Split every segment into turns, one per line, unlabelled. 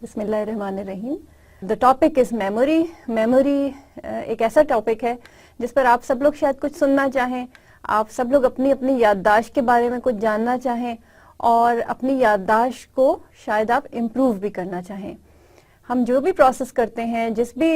बिस्मिल्लाहिर्रहमानिर्रहीम। The topic is memory. Memory एक ऐसा टॉपिक है जिस पर आप सब लोग शायद कुछ सुनना चाहें, आप सब लोग अपनी अपनी याददाश्त के बारे में कुछ जानना चाहें और अपनी याददाश्त को शायद आप इम्प्रूव भी करना चाहें। हम जो भी प्रोसेस करते हैं, जिस भी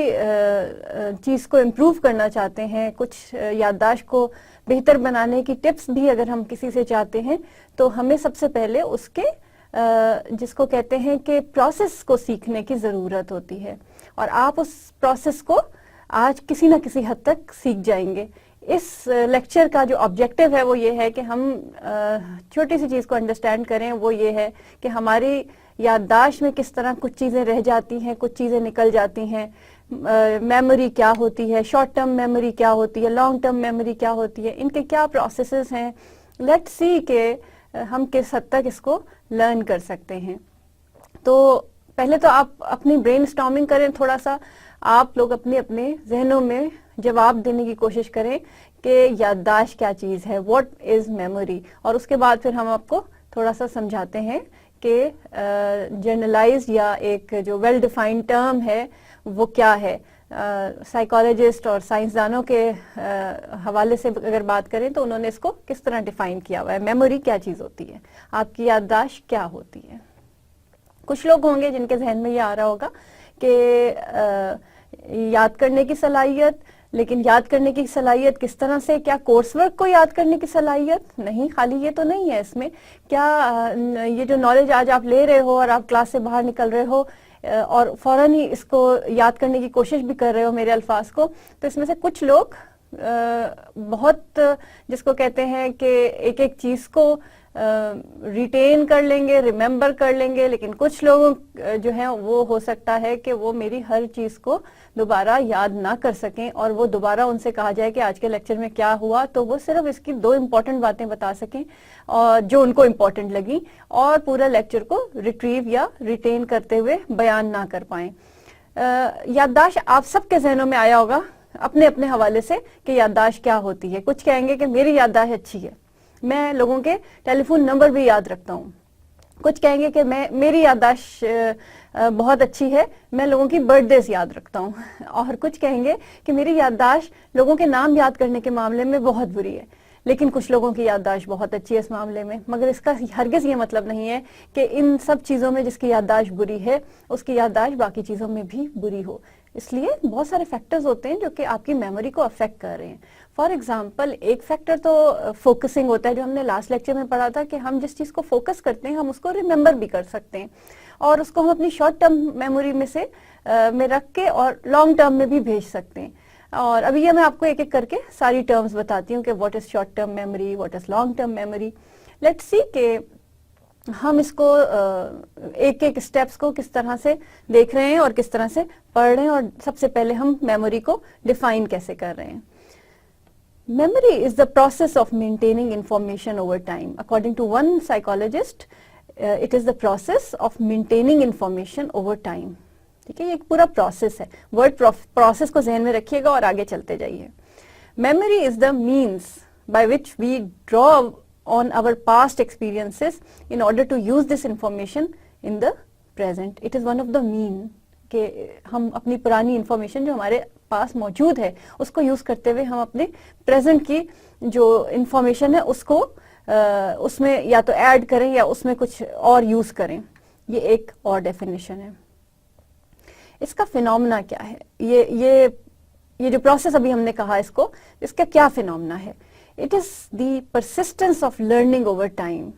चीज़ को इम्प्रूव करना चाहते हैं, कुछ याददाश्त को बेहतर बनाने की टिप्स भी अगर हम किसी से चाहते हैं तो हमें सबसे पहले उसके जिसको कहते हैं कि प्रोसेस को सीखने की ज़रूरत होती है और आप उस प्रोसेस को आज किसी न किसी हद तक सीख जाएंगे। इस लेक्चर का जो ऑब्जेक्टिव है वो ये है कि हम छोटी सी चीज़ को अंडरस्टैंड करें। वो ये है कि हमारी याददाश्त में किस तरह कुछ चीज़ें रह जाती हैं, कुछ चीज़ें निकल जाती हैं। मेमोरी क्या होती है, शॉर्ट टर्म मेमोरी क्या होती है, लॉन्ग टर्म मेमोरी क्या होती है, इनके क्या प्रोसेसेस हैं। लेट्स सी के हम किस हद तक इसको लर्न कर सकते हैं। तो पहले तो आप अपनी ब्रेनस्टॉर्मिंग करें, थोड़ा सा आप लोग अपने अपने जहनों में जवाब देने की कोशिश करें कि याददाश्त क्या चीज़ है, व्हाट इज़ मेमोरी। और उसके बाद फिर हम आपको थोड़ा सा समझाते हैं कि जर्नलाइज या एक जो वेल डिफाइंड टर्म है वो क्या है। साइकोलॉजिस्ट और साइंसदानों के हवाले से अगर बात करें तो उन्होंने इसको किस तरह डिफाइन किया हुआ है। मेमोरी क्या चीज़ होती है, आपकी याददाश्त क्या होती है। कुछ लोग होंगे जिनके जहन में ये आ रहा होगा कि याद करने की सलाहियत, लेकिन याद करने की सलाहियत किस तरह से, क्या कोर्स वर्क को याद करने की सलाहियत? नहीं, खाली ये तो नहीं है इसमें। क्या ये जो नॉलेज आज आप ले रहे हो और आप क्लास से बाहर निकल रहे हो और फौरन ही इसको याद करने की कोशिश भी कर रहे हो मेरे अल्फाज को, तो इसमें से कुछ लोग बहुत जिसको कहते हैं कि एक एक चीज़ को रिटेन कर लेंगे, रिमेम्बर कर लेंगे, लेकिन कुछ लोग जो हैं वो हो सकता है कि वो मेरी हर चीज़ को दोबारा याद ना कर सकें और वो दोबारा उनसे कहा जाए कि आज के लेक्चर में क्या हुआ तो वो सिर्फ इसकी 2 इम्पॉर्टेंट बातें बता सकें और जो उनको इम्पॉर्टेंट लगी, और पूरा लेक्चर को रिट्रीव या रिटेन करते हुए बयान ना कर पाएं। याददाश्त आप सबके जहनों में आया होगा अपने अपने हवाले से कि याददाश्त क्या होती है। कुछ कहेंगे कि मेरी याददाश्त अच्छी है, मैं लोगों के टेलीफोन नंबर भी याद रखता हूँ। कुछ कहेंगे कि मेरी याददाश्त बहुत अच्छी है, मैं लोगों की बर्थडेज याद रखता हूँ। और कुछ कहेंगे कि मेरी याददाश्त लोगों के नाम याद करने के मामले में बहुत बुरी है। लेकिन कुछ लोगों की याददाश्त बहुत अच्छी है इस मामले में। मगर इसका हरगिज़ ये मतलब नहीं है कि इन सब चीज़ों में जिसकी याददाश्त बुरी है उसकी याददाश्त बाकी चीज़ों में भी बुरी हो। इसलिए बहुत सारे फैक्टर्स होते हैं जो कि आपकी मेमोरी को अफेक्ट कर रहे हैं। फॉर एग्जाम्पल, एक फैक्टर तो फोकसिंग होता है, जो हमने लास्ट लेक्चर में पढ़ा था कि हम जिस चीज़ को फोकस करते हैं हम उसको रिमेंबर भी कर सकते हैं और उसको हम अपनी शॉर्ट टर्म मेमोरी में से में रख के और लॉन्ग टर्म में भी भेज सकते हैं। और अभी ये मैं आपको एक एक करके सारी टर्म्स बताती हूँ कि what is short term memory, what is long term memory. Let's see कि हम इसको एक एक स्टेप्स को किस तरह से देख रहे हैं और किस तरह से पढ़ रहे हैं, और सबसे पहले हम मेमोरी को डिफाइन कैसे कर रहे हैं। Memory is the process of maintaining information over time. According to one psychologist, it is the process of maintaining information over time. ठीक है, ये एक पूरा प्रोसेस है। वर्ड प्रोसेस को जहन में रखिएगा और आगे चलते जाइए। Memory is the means by which we draw on our past experiences in order to use this information in the present. It is one of the mean कि हम अपनी पुरानी इंफॉर्मेशन जो हमारे पास मौजूद है उसको यूज़ करते हुए हम अपने प्रेजेंट की जो इंफॉर्मेशन है उसको उसमें या तो ऐड करें या उसमें कुछ और यूज़ करें। ये एक और डेफिनेशन है। इसका फिनोमेना क्या है, ये जो प्रोसेस अभी हमने कहा इसको, इसका क्या फिनोमेना है? It is the persistence of learning over time.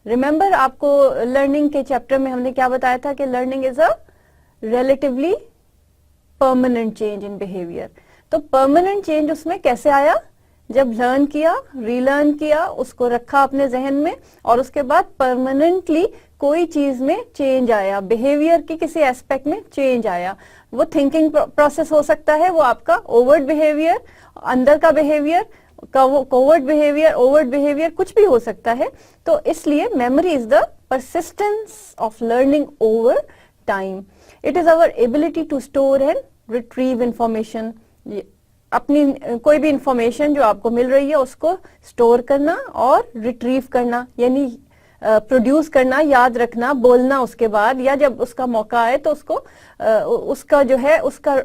Remember, आपको लर्निंग के चैप्टर में हमने क्या बताया था कि learning is a relatively permanent change in behavior। तो permanent change उसमें कैसे आया? जब लर्न किया, रीलर्न किया, उसको रखा अपने जहन में और उसके बाद परमानेंटली कोई चीज में चेंज आया, बिहेवियर की किसी एस्पेक्ट में चेंज आया। वो थिंकिंग प्रोसेस हो सकता है, वो आपका ओवर्ट बिहेवियर, अंदर का behaviour, covert behaviour, overt behaviour, कुछ भी हो सकता है। तो इसलिए memory is the persistence of learning over time. It is our ability to store and retrieve information। अपनी कोई भी इंफॉर्मेशन जो आपको मिल रही है उसको स्टोर करना और रिट्रीव करना, यानी प्रोड्यूस करना, याद रखना, बोलना उसके बाद, या जब उसका मौका आए तो उसको उसका जो है उसका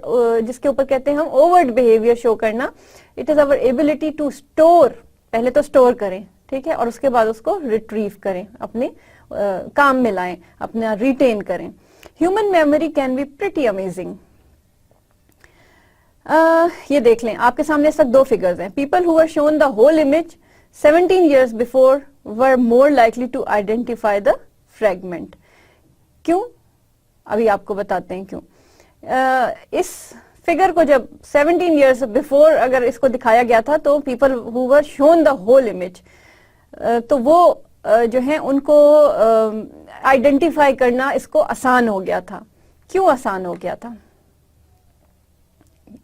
जिसके ऊपर कहते हैं हम ओवर्ट बिहेवियर शो करना। It is our ability to store, पहले तो स्टोर करें, ठीक है, और उसके बाद उसको रिट्रीव करें, अपने काम में लाएं, अपना रिटेन करें। Human memory can be pretty amazing. ये देख लें, आपके सामने इस वक्त दो फिगर्स हैं। People who were shown the whole image 17 years before were more likely to identify the fragment. क्यों? अभी आपको बताते हैं क्यों। इस फिगर को जब 17 years before अगर इसको दिखाया गया था तो people who were shown the whole image, तो वो जो है उनको आइडेंटिफाई करना इसको आसान हो गया था। क्यों आसान हो गया था?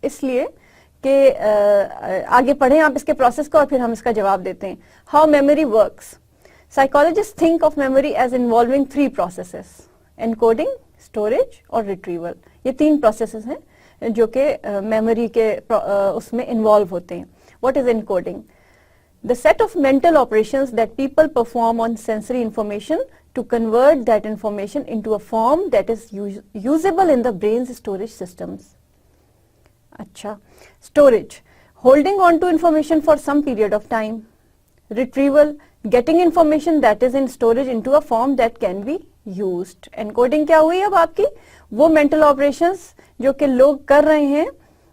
इसलिए कि आगे पढ़ें आप इसके प्रोसेस को और फिर हम इसका जवाब देते हैं। How memory works. Psychologist think of memory as involving 3 processes, encoding, storage और रिट्रीवल। ये 3 प्रोसेसेस हैं जो कि मेमोरी के उसमें इन्वॉल्व होते हैं। What is encoding? The set of mental operations that people perform on sensory information to convert that information into a form that is usable in the brain storage systems. अच्छा, storage, holding on to information for some period of time. Retrieval, getting information that is in storage into a form that can be used. Encoding क्या हुई? अब आपकी वो mental operations जो कि लोग कर रहे हैं,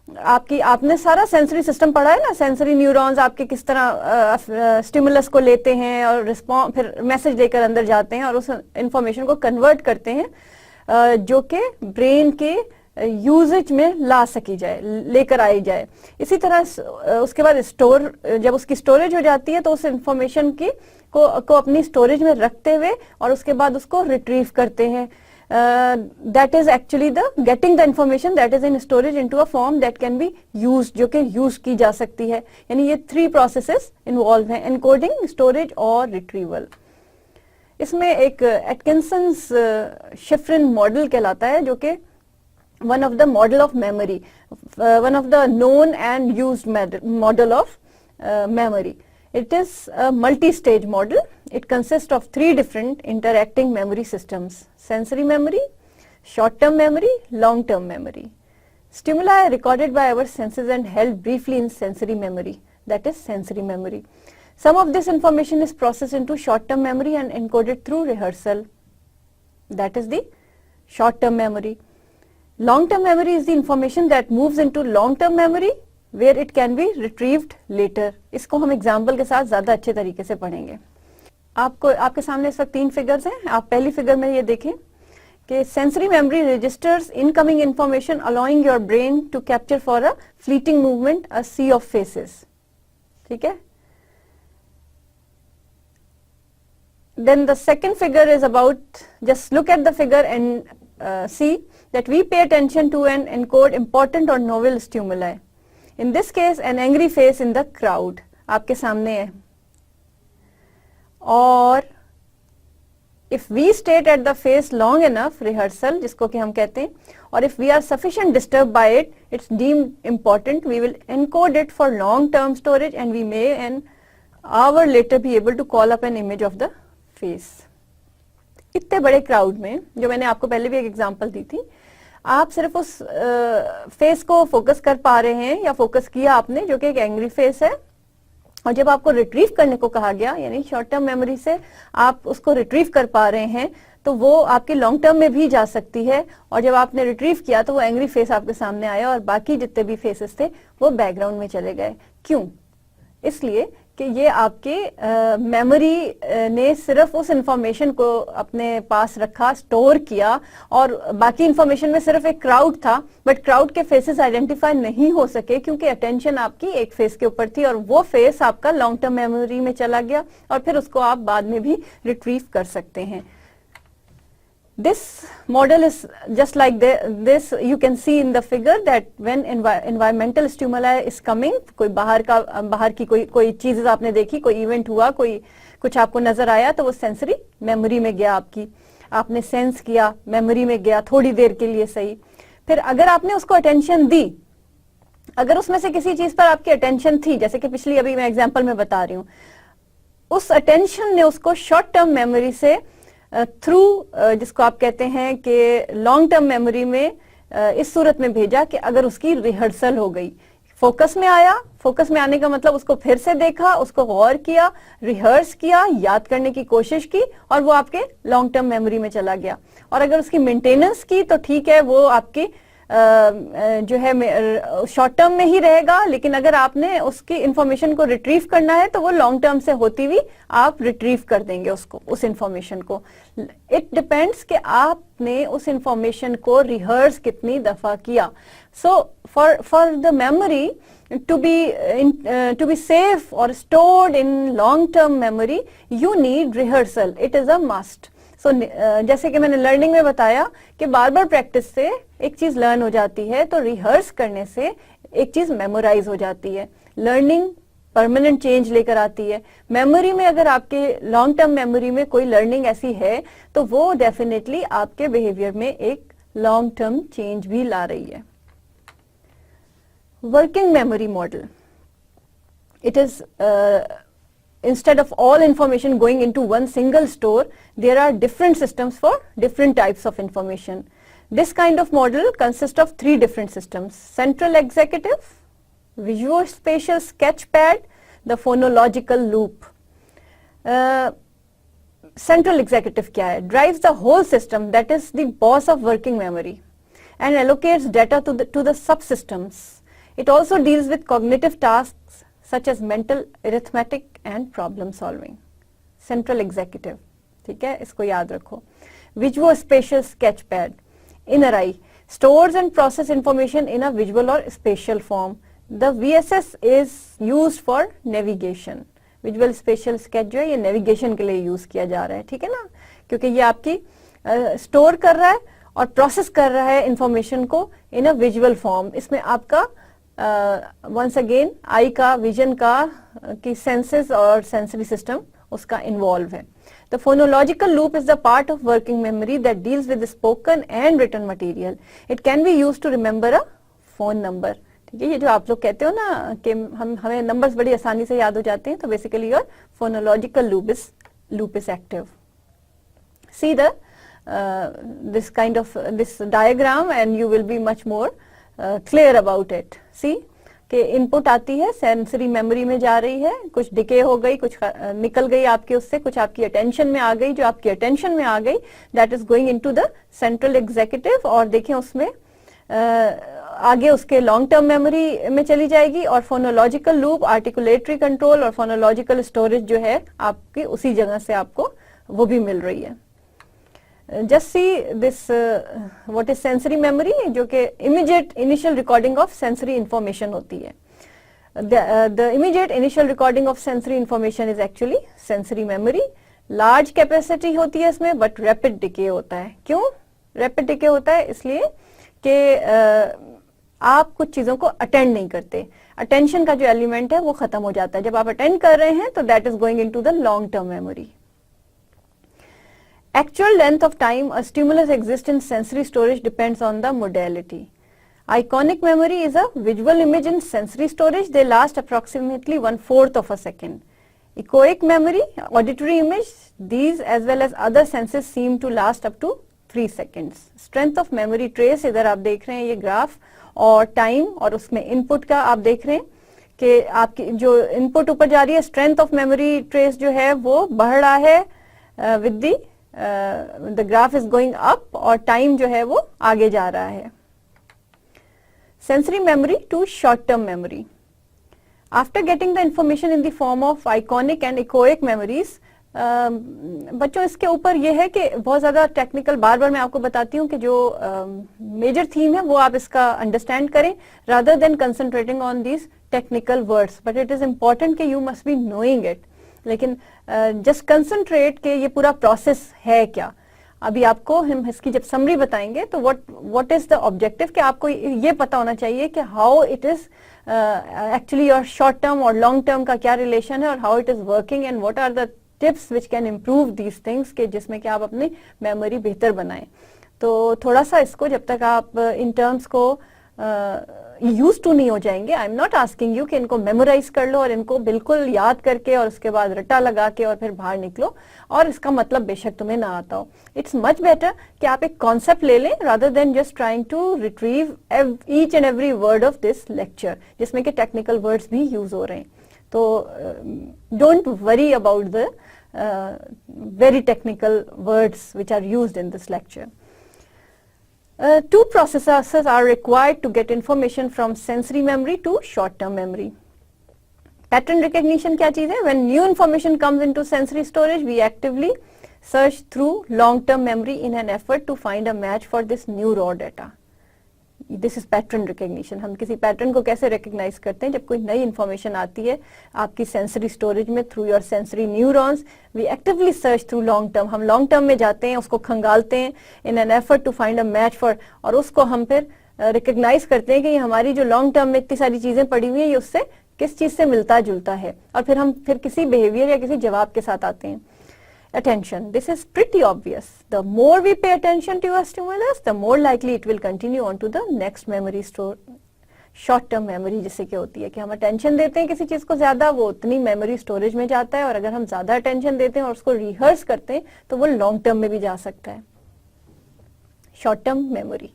आपने सारा सेंसरी सिस्टम पढ़ा है ना, सेंसरी न्यूरॉन्स आपके किस तरह स्टिमुलस को लेते हैं और रिस्पॉन्स, फिर मैसेज लेकर अंदर जाते हैं और उस इंफॉर्मेशन को कन्वर्ट करते हैं जो कि ब्रेन के यूजेज में ला सकी जाए, लेकर आई जाए। इसी तरह उसके बाद स्टोर, जब उसकी स्टोरेज हो जाती है तो उस इंफॉर्मेशन की को अपनी स्टोरेज में रखते हुए और उसके बाद उसको रिट्रीव करते हैं। That is actually the getting the information that is in storage into a form that can be used, जो कि यूज की जा सकती है। यानी ये 3 प्रोसेसेस इन्वॉल्व हैं, एनकोडिंग, स्टोरेज और रिट्रीवल। इसमें एक एटकिंसंस शिफ्रिन मॉडल कहलाता है जो कि one of the model of memory, one of the known and used model of memory. It is a multi-stage model. It consists of 3 different interacting memory systems: sensory memory, short-term memory, long-term memory. Stimuli are recorded by our senses and held briefly in sensory memory, that is sensory memory. Some of this information is processed into short-term memory and encoded through rehearsal, that is the short-term memory. Long-term memory is the information that moves into long-term memory where it can be retrieved later. इसको हम example के साथ ज्यादा अच्छे तरीके से पढ़ेंगे। आपके सामने इस वक्त 3 फिगर्स हैं। आप पहली फिगर में ये देखें कि sensory memory registers incoming information allowing your brain to capture for a fleeting movement a sea of faces. ठीक है। Then the second figure is about, just look at the figure and see that we pay attention to and encode important or novel stimuli. In this case, an angry face in the crowd आपके सामने है। और if we state at the face long enough, rehearsal जिसको कि हम कहते हैं, और if we are sufficient disturbed by it, it's deemed important, we will encode it for long term storage and we may an hour later be able to call up an image of the face. इतने बड़े crowd में, जो मैंने आपको पहले भी एक example दी थी, आप सिर्फ उस फेस को फोकस कर पा रहे हैं या फोकस किया आपने, जो कि एक एंग्री फेस है, और जब आपको रिट्रीव करने को कहा गया, यानी शॉर्ट टर्म मेमोरी से आप उसको रिट्रीव कर पा रहे हैं, तो वो आपकी लॉन्ग टर्म में भी जा सकती है। और जब आपने रिट्रीव किया तो वो एंग्री फेस आपके सामने आया और बाकी जितने भी फेसेस थे वो बैकग्राउंड में चले गए। क्यों? इसलिए कि ये आपके मेमोरी ने सिर्फ उस इंफॉर्मेशन को अपने पास रखा, स्टोर किया, और बाकी इंफॉर्मेशन में सिर्फ एक क्राउड था, बट क्राउड के फेसेस आइडेंटिफाई नहीं हो सके क्योंकि अटेंशन आपकी एक फेस के ऊपर थी और वो फेस आपका लॉन्ग टर्म मेमोरी में चला गया और फिर उसको आप बाद में भी रिट्रीव कर सकते हैं। This model is just like this. You can see in the figure that when environmental stimuli is coming, कोई बाहर की कोई चीज़ आपने देखी, कोई इवेंट हुआ, कुछ आपको नजर आया, तो वो सेंसरी मेमोरी में गया, आपने सेंस किया, मेमोरी में गया थोड़ी देर के लिए, सही। फिर अगर आपने उसको अटेंशन दी, अगर उसमें से किसी चीज पर आपकी अटेंशन थी, जैसे कि पिछली अभी मैं एग्जांपल में बता रही हूँ, उस अटेंशन ने उसको शॉर्ट टर्म मेमोरी से थ्रू जिसको आप कहते हैं कि लॉन्ग टर्म मेमोरी में इस सूरत में भेजा कि अगर उसकी रिहर्सल हो गई, फोकस में आया, फोकस में आने का मतलब उसको फिर से देखा, उसको गौर किया, रिहर्स किया, याद करने की कोशिश की और वो आपके लॉन्ग टर्म मेमोरी में चला गया। और अगर उसकी मेंटेनेंस की तो ठीक है, वो आपकी जो है शॉर्ट टर्म में ही रहेगा, लेकिन अगर आपने उसकी इंफॉर्मेशन को रिट्रीव करना है तो वो लॉन्ग टर्म से होती हुई आप रिट्रीव कर देंगे उसको, उस इंफॉर्मेशन को। इट डिपेंड्स कि आपने उस इंफॉर्मेशन को रिहर्स कितनी दफा किया। So for the memory to be safe or stored in long term memory you need rehearsal, it is a must. So जैसे कि मैंने लर्निंग में बताया कि बार बार प्रैक्टिस से एक चीज लर्न हो जाती है, तो रिहर्स करने से एक चीज मेमोराइज हो जाती है। लर्निंग परमानेंट चेंज लेकर आती है। मेमोरी में अगर आपके लॉन्ग टर्म मेमोरी में कोई लर्निंग ऐसी है तो वो डेफिनेटली आपके बिहेवियर में एक लॉन्ग टर्म चेंज भी ला रही है। Working memory model. It is instead of all information going into one single store, there are different systems for different types of information. This kind of model consists of three different systems: central executive, visuospatial sketchpad, the phonological loop. Central executive क्या है? Drives the whole system, that is the boss of working memory, and allocates data to the subsystems. It also deals with cognitive tasks such as mental arithmetic and problem solving. Central executive, ठीक है, इसको याद रखो। Visuospatial sketchpad, inner eye, stores and process information in a visual or spatial form. The VSS is used for navigation. Visual spatial sketch जो है ये navigation के लिए यूज किया जा रहा है, ठीक है ना, क्योंकि ये आपकी स्टोर कर रहा है और प्रोसेस कर रहा है इंफॉर्मेशन को इन अ विजुअल फॉर्म। इसमें आपका once again आई का, विजन का, की सेंसेस और सेंसरी सिस्टम उसका इन्वॉल्व है। The phonological loop is the part of working memory that deals with the spoken and written material. It can be used to remember a phone number. ठीक है, ये जो आप लोग कहते हो ना कि हमें नंबर्स बड़ी आसानी से याद हो जाते हैं, तो basically your phonological loop is active. See the this diagram and you will be much more clear about it. See कि इनपुट आती है, सेंसरी मेमोरी में जा रही है, कुछ डिके हो गई, कुछ निकल गई आपके उससे, कुछ आपकी अटेंशन में आ गई, जो आपकी अटेंशन में आ गई that is going into the central executive, और देखें उसमें आगे उसके लॉन्ग टर्म मेमोरी में चली जाएगी, और फोनोलॉजिकल लूप, आर्टिकुलेटरी कंट्रोल और फोनोलॉजिकल स्टोरेज जो है आपकी उसी जगह से आपको वो भी मिल रही है। Just see this what is sensory memory, जो कि immediate initial recording of sensory information होती है। The immediate initial recording of sensory information is actually sensory memory. Large capacity होती है इसमें, but rapid decay होता है। क्यों rapid decay होता है? इसलिए कि आप कुछ चीजों को अटेंड नहीं करते, अटेंशन का जो एलिमेंट है वो खत्म हो जाता है। जब आप अटेंड कर रहे हैं तो that is going into the long term memory. Actual length of time a stimulus exists in sensory storage depends on the modality. Iconic memory is a visual image in sensory storage. They last approximately 1/4 of a second. Echoic memory, auditory image, these as well as other senses seem to last up to 3 seconds. Strength of memory trace, इधर आप देख रहे हैं ये graph, और time और उसमें input का आप देख रहे हैं कि आपकी जो इनपुट ऊपर जा रही है, स्ट्रेंथ ऑफ मेमोरी ट्रेस जो है वो बढ़ रहा है with the graph is going up, और टाइम जो है वो आगे जा रहा है। Sensory memory to short term memory. After getting the information in the form of iconic and echoic memories, बच्चों इसके ऊपर ये है कि बहुत ज्यादा टेक्निकल, बार बार मैं आपको बताती हूँ कि जो मेजर थीम है वो आप इसका अंडरस्टैंड करें rather than concentrating on these technical words, but it is important कि you must be knowing it. लेकिन जस्ट कंसंट्रेट के ये पूरा प्रोसेस है क्या। अभी आपको हम इसकी जब समरी बताएंगे तो व्हाट इज द ऑब्जेक्टिव, कि आपको ये पता होना चाहिए कि how it is actually your short term और लॉन्ग टर्म का क्या रिलेशन है, और how it is working and what are the tips which can improve these things, के जिसमें कि आप अपनी मेमोरी बेहतर बनाएं। तो थोड़ा सा इसको जब तक आप इन टर्म्स को यूज टू नहीं हो जाएंगे। I am not asking you कि इनको मेमोराइज कर लो और इनको बिल्कुल याद करके और उसके बाद रट्टा लगा के और फिर बाहर निकलो और इसका मतलब बेशक तुम्हें ना आता हो। इट्स मच बेटर कि आप एक कॉन्सेप्ट ले लें rather than just trying to retrieve each and every word of this lecture, जिसमें कि टेक्निकल वर्ड्स भी यूज हो रहे हैं। तो don't worry about the very technical words which are used in this lecture. Two processors are required to get information from sensory memory to short-term memory. Pattern recognition क्या चीज है? When new information comes into sensory storage, we actively search through long-term memory in an effort to find a match for this new raw data. This is pattern recognition. हम किसी pattern को कैसे recognise करते हैं? जब कोई नई information आती है आपकी सेंसरी स्टोरेज में through your sensory neurons, we actively search through long term. हम लॉन्ग टर्म में जाते हैं, उसको खंगालते हैं in an effort to find a match for, और उसको हम फिर रिकग्नाइज करते हैं कि हमारी जो लॉन्ग टर्म में इतनी सारी चीजें पड़ी हुई है ये उससे किस चीज से मिलता जुलता है, और फिर हम किसी बिहेवियर या किसी जवाब के साथ आते हैं। Attention. This is pretty obvious. The more we pay attention to a stimulus, the more likely it will continue on to the next memory store. Short term memory जिससे क्या होती है कि हम अटेंशन देते हैं किसी चीज को ज्यादा, वो उतनी मेमोरी स्टोरेज में जाता है, और अगर हम ज्यादा अटेंशन देते हैं और उसको रिहर्स करते हैं तो वो लॉन्ग टर्म में भी जा सकता है। Short term memory.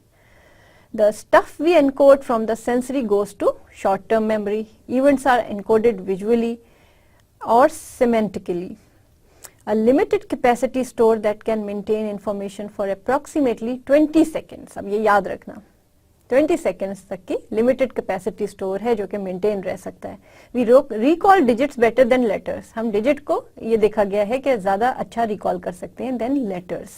The stuff we encode from the sensory goes to short term memory. Events are encoded visually or semantically. A limited capacity store that can maintain information for approximately 20 seconds. अब ये याद रखना, 20 seconds तक की limited capacity store है जो कि maintain रह सकता है। We recall digits better than letters. हम digit को ये देखा गया है कि ज्यादा अच्छा recall कर सकते हैं than letters.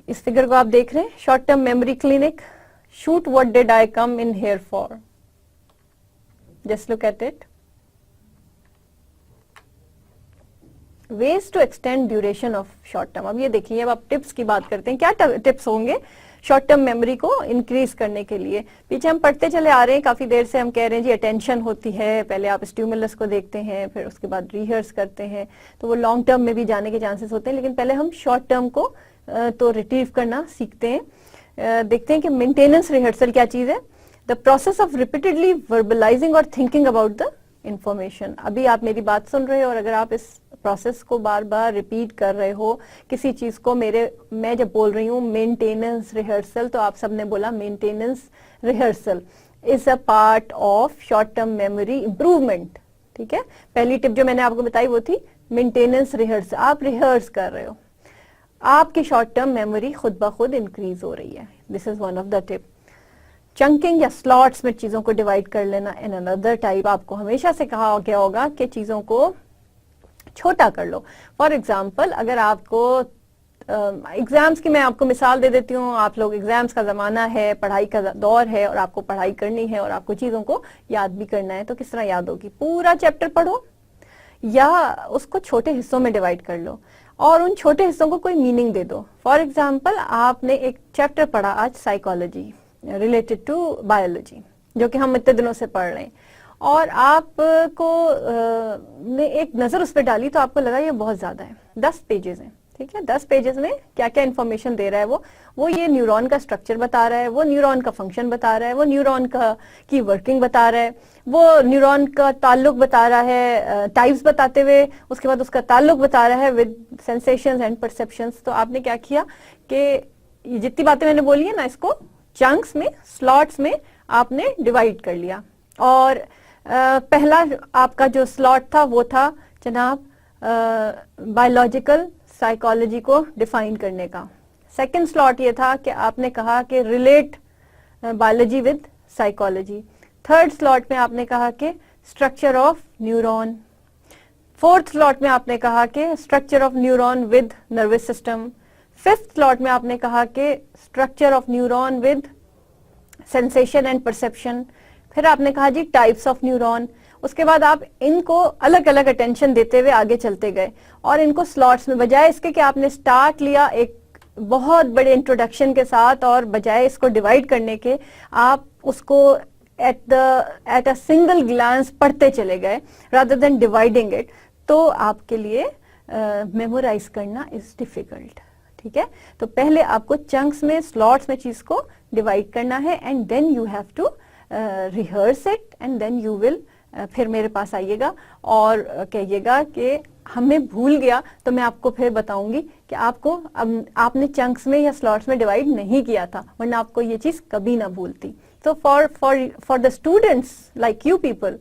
इस फिगर को आप देख रहे हैं, short term memory clinic. Shoot, what did I come in here for? Just look at it. Ways to extend duration of short term. अब ये देखिए, अब आप टिप्स की बात करते हैं। क्या टिप्स होंगे शॉर्ट टर्म मेमोरी को इंक्रीज करने के लिए? पीछे हम पढ़ते चले आ रहे हैं, काफी देर से हम कह रहे हैं जी अटेंशन होती है, पहले आप स्टिमुलस को देखते हैं, फिर उसके बाद रिहर्स करते हैं, तो वो लॉन्ग टर्म में भी जाने के चांसेस होते हैं, लेकिन पहले हम शॉर्ट टर्म को तो रिट्रीव करना सीखते हैं। देखते हैं कि मेंटेनेंस रिहर्सल क्या चीज है। द प्रोसेस ऑफ रिपीटेडली वर्बलाइजिंग और थिंकिंग अबाउट द इंफॉर्मेशन। अभी आप मेरी बात सुन रहे हो और अगर आप इस प्रोसेस को बार बार रिपीट कर रहे हो किसी चीज को, मैं जब बोल रही हूँ मेंटेनेंस रिहर्सल, तो आप सबने बोला maintenance rehearsal is a part of short term memory improvement. ठीक है, पहली टिप जो मैंने आपको बताई वो थी मेंटेनेंस रिहर्सल। आप रिहर्स कर रहे हो, आपकी शॉर्ट टर्म मेमोरी खुद ब खुद इंक्रीज हो रही है। This is one of the tip. Chunking या स्लॉट्स में चीजों को डिवाइड कर लेना इन अनदर टाइप। आपको हमेशा से कहा गया होगा कि चीजों को छोटा कर लो। फॉर एग्जाम्पल, अगर आपको एग्जाम्स की मैं आपको मिसाल दे देती हूँ, आप लोग एग्जाम्स का जमाना है, पढ़ाई का दौर है और आपको पढ़ाई करनी है और आपको चीजों को याद भी करना है, तो किस तरह याद होगी? पूरा चैप्टर पढ़ो या उसको छोटे हिस्सों में डिवाइड कर लो और उन छोटे हिस्सों को कोई मीनिंग दे दो। फॉर एग्जाम्पल, आपने एक चैप्टर पढ़ा आज साइकोलॉजी रिलेटेड टू बायोलॉजी, जो कि हम इतने दिनों से पढ़ रहे हैं, और आपको ने एक नजर उस पर डाली तो आपको लगा ये बहुत ज्यादा है, 10 पेजेस हैं। ठीक है, 10 पेजेस में क्या क्या इन्फॉर्मेशन दे रहा है वो ये न्यूरॉन का स्ट्रक्चर बता रहा है, वो न्यूरॉन का फंक्शन बता रहा है, वो न्यूरॉन की वर्किंग बता रहा है, वो न्यूरॉन का ताल्लुक बता रहा है टाइप्स बताते हुए, उसके बाद उसका ताल्लुक बता रहा है विद सेंसेशंस एंड परसेप्शंस। तो आपने क्या किया कि ये जितनी बातें मैंने बोली है ना, इसको चंक्स में, स्लॉट्स में आपने डिवाइड कर लिया। और पहला आपका जो स्लॉट था वो था जनाब बायोलॉजिकल साइकोलॉजी को डिफाइन करने का। सेकंड स्लॉट ये था कि आपने कहा कि relate biology with psychology. Third slot में आपने कहा कि structure of neuron. Fourth slot में आपने कहा कि structure of neuron with nervous system. Fifth slot में आपने कहा कि structure of neuron with sensation and perception. फिर आपने कहा जी टाइप्स ऑफ न्यूरॉन। उसके बाद आप इनको अलग अलग अटेंशन देते हुए आगे चलते गए और इनको स्लॉट्स में, बजाय इसके कि आपने स्टार्ट लिया एक बहुत बड़े इंट्रोडक्शन के साथ और बजाय इसको डिवाइड करने के आप उसको एट अ सिंगल ग्लांस पढ़ते चले गए रादर देन डिवाइडिंग इट, तो आपके लिए मेमोराइज करना इज डिफिकल्ट। ठीक है, तो पहले आपको चंक्स में, स्लॉट्स में चीज को डिवाइड करना है and then you have to rehearse it and then you will फिर मेरे पास आइएगा और कहिएगा कि हमें भूल गया, तो मैं आपको फिर बताऊंगी कि आपको आपने चंक्स में या स्लॉट्स में डिवाइड नहीं किया था, वरना आपको ये चीज कभी ना भूलती। तो for the students like you people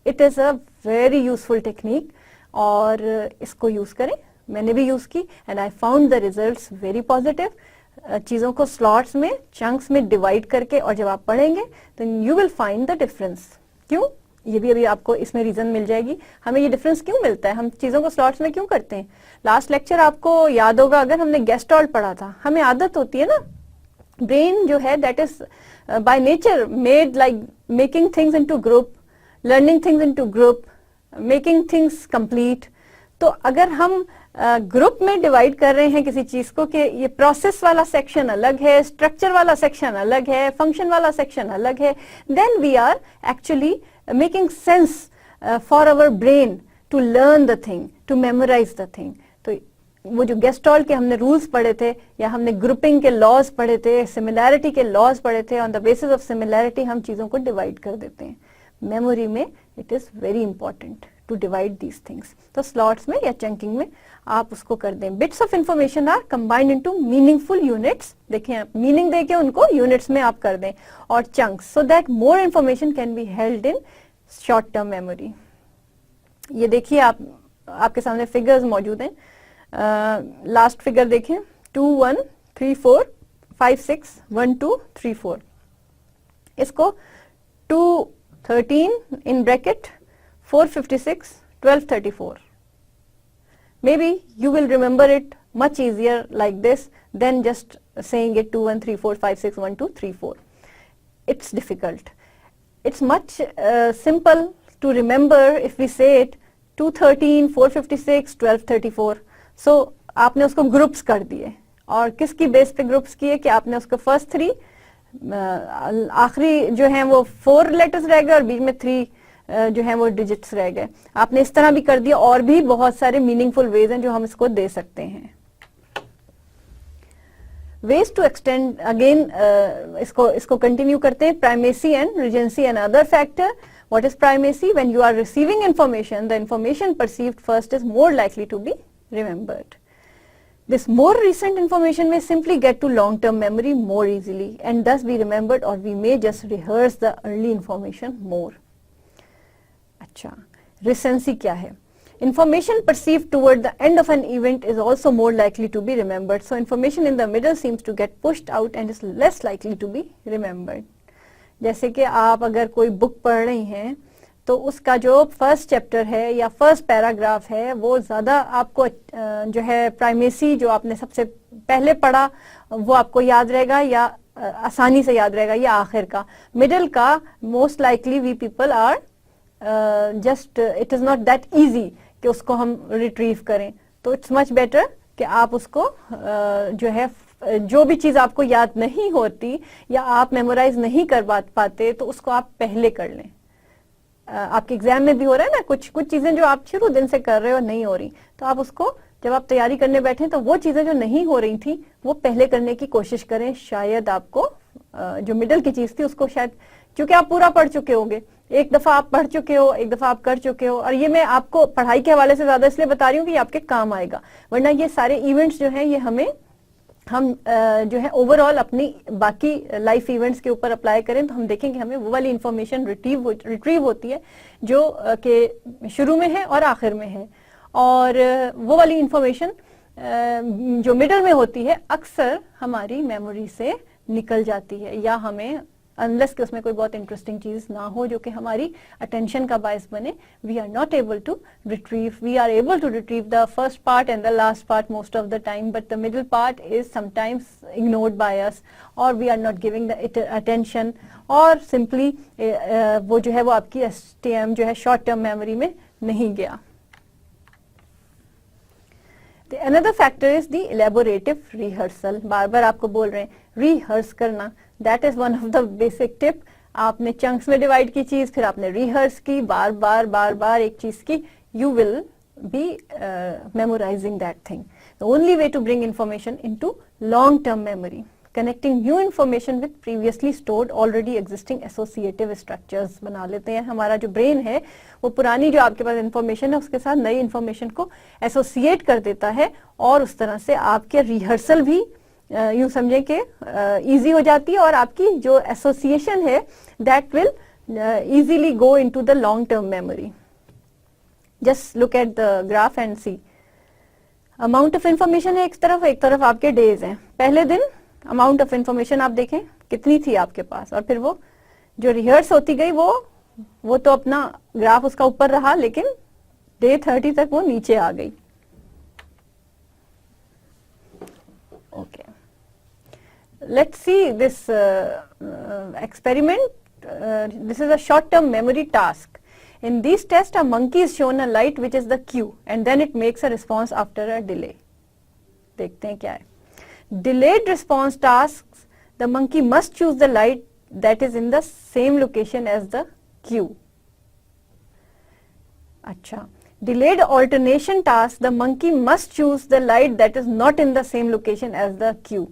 it is a very useful technique और इसको यूज करें। मैंने भी यूज की and I found the results very positive. चीजों को स्लॉट्स में, चंक्स में डिवाइड करके और जब आप पढ़ेंगे तो you will find the difference. क्यों, ये भी अभी आपको इसमें रीजन मिल जाएगी। हमें ये डिफरेंस क्यों मिलता है, हम चीजों को स्लॉट्स में क्यों करते हैं। लास्ट लेक्चर आपको याद होगा, अगर हमने गेस्टॉल्ट पढ़ा था, हमें आदत होती है ना, ब्रेन जो है that is by nature made like making things into group, learning things into group, making things complete. तो अगर हम ग्रुप में डिवाइड कर रहे हैं किसी चीज को कि ये प्रोसेस वाला सेक्शन अलग है, स्ट्रक्चर वाला सेक्शन अलग है, फंक्शन वाला सेक्शन अलग है, then we are actually making sense for our brain to learn the thing, to memorise the thing. तो वो जो गेस्टॉल्ट के हमने रूल्स पढ़े थे या हमने ग्रुपिंग के लॉज पढ़े थे, सिमिलैरिटी के लॉज पढ़े थे, on the basis of similarity हम चीजों को डिवाइड कर देते हैं। मेमोरी में it is very important to divide these things. तो स्लॉट्स में या चंकिंग में आप उसको कर दें। Bits of information are combined into meaningful units, देखिए मीनिंग देके उनको यूनिट्स में आप कर दें, और chunks, so that more information can be held in short term memory. ये देखिए आपके सामने फिगर्स मौजूद हैं। लास्ट फिगर देखें, 2 1 3 4 5 6 1 2 3 4। इसको 2 13 in bracket 456 1234. Maybe you will remember it much easier like this than just saying it 2 1 3 4 5 6 1 2 3 4. It's difficult. It's much simple to remember if we say it 213 456 1234. So आपने उसको ग्रुप्स कर दिए, और किसकी बेस पे groups किए कि आपने उसको फर्स्ट 3, आखिरी जो है वो 4 लेटर्स रह गए और बीच में 3 जो है वो डिजिट्स रह गए। आपने इस तरह भी कर दिया, और भी बहुत सारे मीनिंगफुल वेज हैं जो हम इसको दे सकते हैं। वेज टू एक्सटेंड अगेन, इसको कंटिन्यू करते हैं। Primacy and recency and other factor. What is primacy? When you are receiving information, the information perceived first is more likely to be remembered. This more recent information may simply get to long-term memory more easily and thus be remembered, or we may just rehearse the early information more. अच्छा, recency क्या है? Information perceived toward the end of an event is also more likely to be remembered. So information in the middle seems to get pushed out and is less likely to be remembered. जैसे कि आप अगर कोई book पढ़ रही हैं तो उसका जो फर्स्ट चैप्टर है या फर्स्ट पैराग्राफ है वो ज्यादा आपको जो है प्राइमेसी, जो आपने सबसे पहले पढ़ा वो आपको याद रहेगा या आसानी से याद रहेगा, या आखिर का, मिडिल का most likely we people are just it is not that easy कि उसको हम रिट्रीव करें. तो इट्स मच बेटर कि आप उसको जो है जो भी चीज आपको याद नहीं होती या आप मेमोराइज नहीं कर पाते तो उसको आप पहले कर लें. आपके एग्जाम में भी हो रहा है ना, कुछ चीजें जो आप शुरू दिन से कर रहे हो नहीं हो रही, तो आप उसको जब आप तैयारी करने बैठे तो वो चीजें जो नहीं हो रही थी वो पहले करने की कोशिश करें. शायद आपको जो मिडिल की चीज थी उसको शायद, क्योंकि आप पूरा पढ़ चुके होंगे, एक दफा आप पढ़ चुके हो, एक दफा आप कर चुके हो, और ये मैं आपको पढ़ाई के हवाले से ज्यादा इसलिए बता रही हूँ कि आपके काम आएगा. वरना ये सारे इवेंट्स जो हैं ये हम जो है ओवरऑल अपनी बाकी लाइफ इवेंट्स के ऊपर अप्लाई करें तो हम देखेंगे हमें वो वाली इंफॉर्मेशन रिट्रीव होती है जो के शुरू में है और आखिर में है, और वो वाली इंफॉर्मेशन जो मिडल में होती है अक्सर हमारी मेमोरी से निकल जाती है, या हमें अनलेस कि उसमें कोई बहुत इंटरेस्टिंग चीज ना हो जो कि हमारी अटेंशन का बायस बने, we are not able to retrieve. We are able to retrieve the first part and the last part most of the time, but the middle part is sometimes ignored by us, और we are not giving the attention, और simply वो जो है वो आपकी STM जो है short term memory में नहीं गया. Another factor is the elaborative rehearsal. बार बार आपको बोल रहे हैं रिहर्स करना, that is one of the basic tip. आपने चंक्स में डिवाइड की चीज, फिर आपने रिहर्स की, बार बार एक चीज की, you will be memorizing that thing. The only way to bring information into long-term memory, connecting new information with previously stored already existing associative structures बना लेते हैं। हमारा जो ब्रेन है वो पुरानी जो आपके पास इंफॉर्मेशन है उसके साथ नई इंफॉर्मेशन को एसोसिएट कर देता है और उस तरह से आपके रिहर्सल भी यूं समझे कि इजी हो जाती है और आपकी जो एसोसिएशन है that will easily go into the long term memory. Just look at the graph and see. Amount of information है एक तरफ आपके days हैं। पहले दिन amount of information आप देखें कितनी थी आपके पास और फिर वो जो रिहर्स होती गई वो तो अपना ग्राफ उसका ऊपर रहा लेकिन डे 30 तक वो नीचे आ गई। Okay. Let's see this experiment. This is a short-term memory task. In these tests, a monkey is shown a light which is the cue, and then it makes a response after a delay. देखते हैं क्या है. Delayed response tasks, the monkey must choose the light that is in the same location as the cue. अच्छा. Delayed alternation task, the monkey must choose the light that is not in the same location as the cue.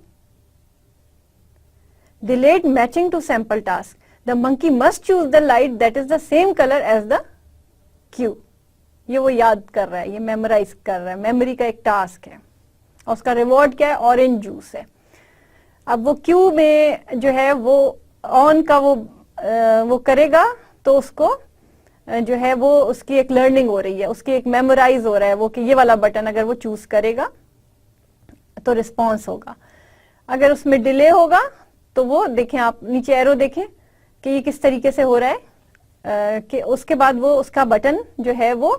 Delayed matching to sample task, the monkey must choose the light that is the same color as the cue. ये वो याद कर रहा है, ये memorise कर रहा है, मेमोरी का एक टास्क है और उसका रिवॉर्ड क्या है, ऑरेंज जूस है। अब वो क्यू में जो है वो ऑन का वो करेगा तो उसको जो है वो उसकी एक लर्निंग हो रही है, उसकी एक मेमोराइज हो रहा है वो कि ये वाला बटन अगर वो चूज करेगा तो रिस्पॉन्स होगा। अगर उसमें डिले होगा तो वो देखें, आप नीचे एरो देखें कि ये किस तरीके से हो रहा है कि उसके बाद वो उसका बटन जो है वो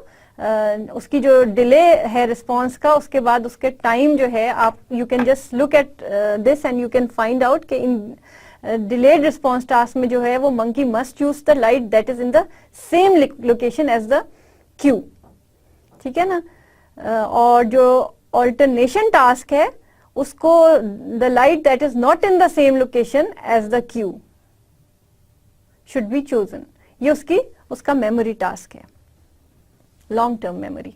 उसकी जो डिले है रिस्पॉन्स का, उसके बाद उसके टाइम जो है आप you can just look at this and you can find out कि इन डिलेड रिस्पॉन्स टास्क में जो है वो monkey must choose the light that is in the same location as the cue, ठीक है ना। और जो ऑल्टरनेशन टास्क है उसको the light that is not in the same location as the cue should be chosen. ये उसका memory task है, long term memory.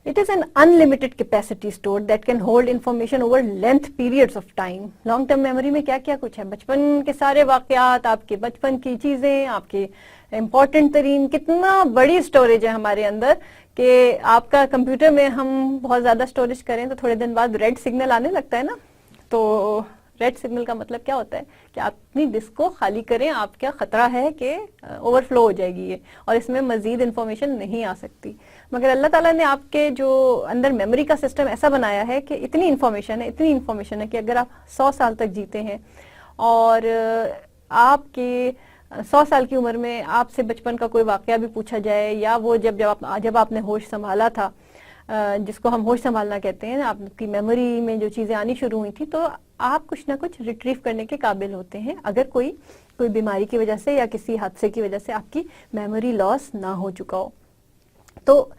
It is an unlimited capacity stored that can hold information over length periods of time. Long term memory में क्या क्या कुछ है, बचपन के सारे वाकयात, आपके बचपन की चीजें, आपके इम्पोर्टेंट तरीन, कितना बड़ी स्टोरेज है हमारे अंदर कि आपका कंप्यूटर में हम बहुत ज्यादा स्टोरेज करें तो थोड़े दिन बाद रेड सिग्नल आने लगता है ना। तो रेड सिग्नल का मतलब क्या होता है कि आप अपनी डिस्क को खाली करें, आपका खतरा है कि ओवरफ्लो हो जाएगी ये और इसमें मजीद इंफॉर्मेशन नहीं आ सकती। मगर अल्लाह ताला ने आपके जो अंदर मेमोरी का सिस्टम ऐसा बनाया है कि इतनी इन्फॉर्मेशन है कि अगर आप 100 साल तक जीते हैं और आपके 100 साल की उम्र में आपसे बचपन का कोई वाकया भी पूछा जाए या वो जब आपने होश संभाला था, जिसको हम होश संभालना कहते हैं, आपकी मेमोरी में जो चीजें आनी शुरू हुई थी, तो आप कुछ ना कुछ रिट्रीव करने के काबिल होते हैं अगर कोई बीमारी की वजह से या किसी हादसे की वजह से आपकी मेमोरी लॉस ना हो चुका हो। तो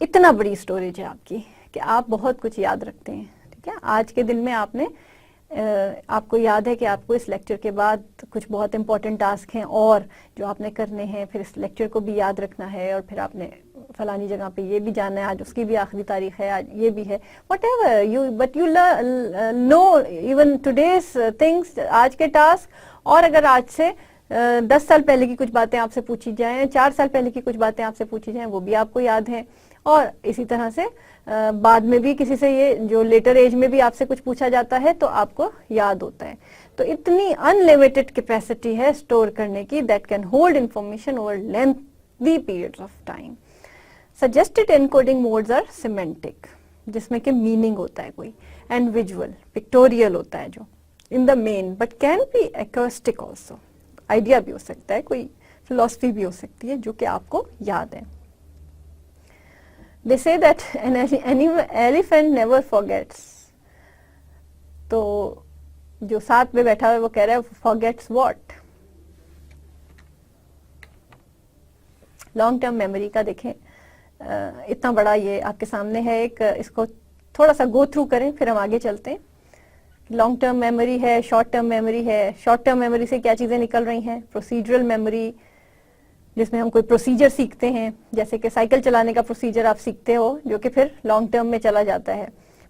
इतना बड़ी स्टोरेज है आपकी कि आप बहुत कुछ याद रखते हैं, ठीक है। आज के दिन में आपको याद है कि आपको इस लेक्चर के बाद कुछ बहुत इंपॉर्टेंट टास्क हैं और जो आपने करने हैं, फिर इस लेक्चर को भी याद रखना है और फिर आपने फलानी जगह पे ये भी जाना है, आज उसकी भी आखिरी तारीख है, आज ये भी है, whatever you but you know even today's things, आज के टास्क। और अगर आज से 10 साल पहले की कुछ बातें आपसे पूछी जाएं, 4 साल पहले की कुछ बातें आपसे पूछी जाएं, वो भी आपको याद हैं। और इसी तरह से बाद में भी किसी से ये जो लेटर एज में भी आपसे कुछ पूछा जाता है तो आपको याद होता है। तो इतनी अनलिमिटेड कैपेसिटी है स्टोर करने की, that can hold information over lengthy periods of time. Suggested encoding modes are semantic, जिसमें कि मीनिंग होता है कोई, एंड विजुअल पिक्टोरियल होता है जो in the main, but can be acrostic also, idea भी हो सकता है, कोई फिलॉसफी भी हो सकती है जो कि आपको याद है। They say that an elephant never forgets. तो जो साथ में बैठा हुआ है वो कह रहा है forgets what? Long term memory का देखें, इतना बड़ा ये आपके सामने है एक, इसको थोड़ा सा गो थ्रू करें फिर हम आगे चलते हैं। लॉन्ग टर्म मेमोरी है, शॉर्ट टर्म मेमोरी है। शॉर्ट टर्म मेमोरी से क्या चीजें निकल रही हैं, प्रोसीजरल मेमोरी, जिसमें हम कोई प्रोसीजर सीखते हैं, जैसे कि साइकिल चलाने का प्रोसीजर आप सीखते हो जो कि फिर लॉन्ग टर्म में चला जाता है।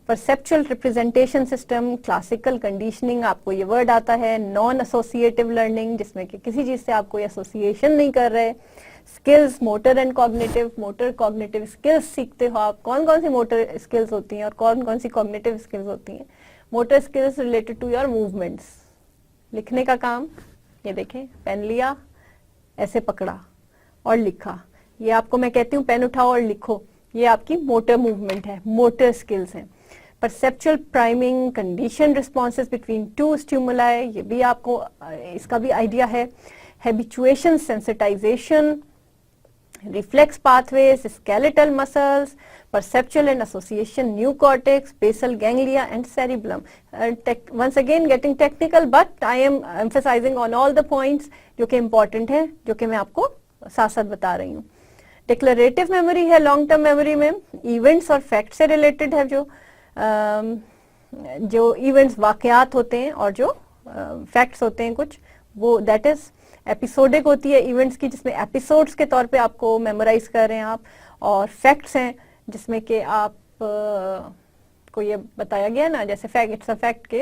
Perceptual representation system, classical conditioning, आपको ये वर्ड आता है। नॉन एसोसिएटिव लर्निंग, जिसमें कि किसी चीज से आप कोई एसोसिएशन नहीं कर रहे। Skills, motor and cognitive, motor cognitive skills सीखते हो आप। कौन कौन सी मोटर स्किल्स होती हैं और कौन कौन सी कॉग्निटिव स्किल्स होती हैं? Motor skills related to your movements, लिखने का काम, ये देखें, पेन लिया, ऐसे पकड़ा और लिखा। ये आपको मैं कहती हूँ पेन उठाओ और लिखो, ये आपकी मोटर मूवमेंट है, मोटर स्किल्स हैं। Perceptual priming, condition responses between two stimuli, ये भी आपको इसका भी आइडिया है। Habituation, sensitisation, reflex pathways, skeletal muscles, perceptual and association, new cortex, basal ganglia and cerebellum. Once again getting technical, but I am emphasizing on all the points जो कि important है, जो कि मैं आपको साथ साथ बता रही हूँ। डिक्लेरेटिव मेमोरी है लॉन्ग टर्म मेमोरी में, इवेंट्स और फैक्ट से रिलेटेड है, जो इवेंट्स वाकयात होते हैं और जो फैक्ट्स होते हैं कुछ, वो दैट इज एपिसोडिक होती है इवेंट्स की, जिसमें एपिसोड्स के तौर पे आपको मेमोराइज कर रहे हैं आप, और फैक्ट्स हैं जिसमें कि आप को ये बताया गया ना, जैसे फैक्ट, इट्स अ फैक्ट के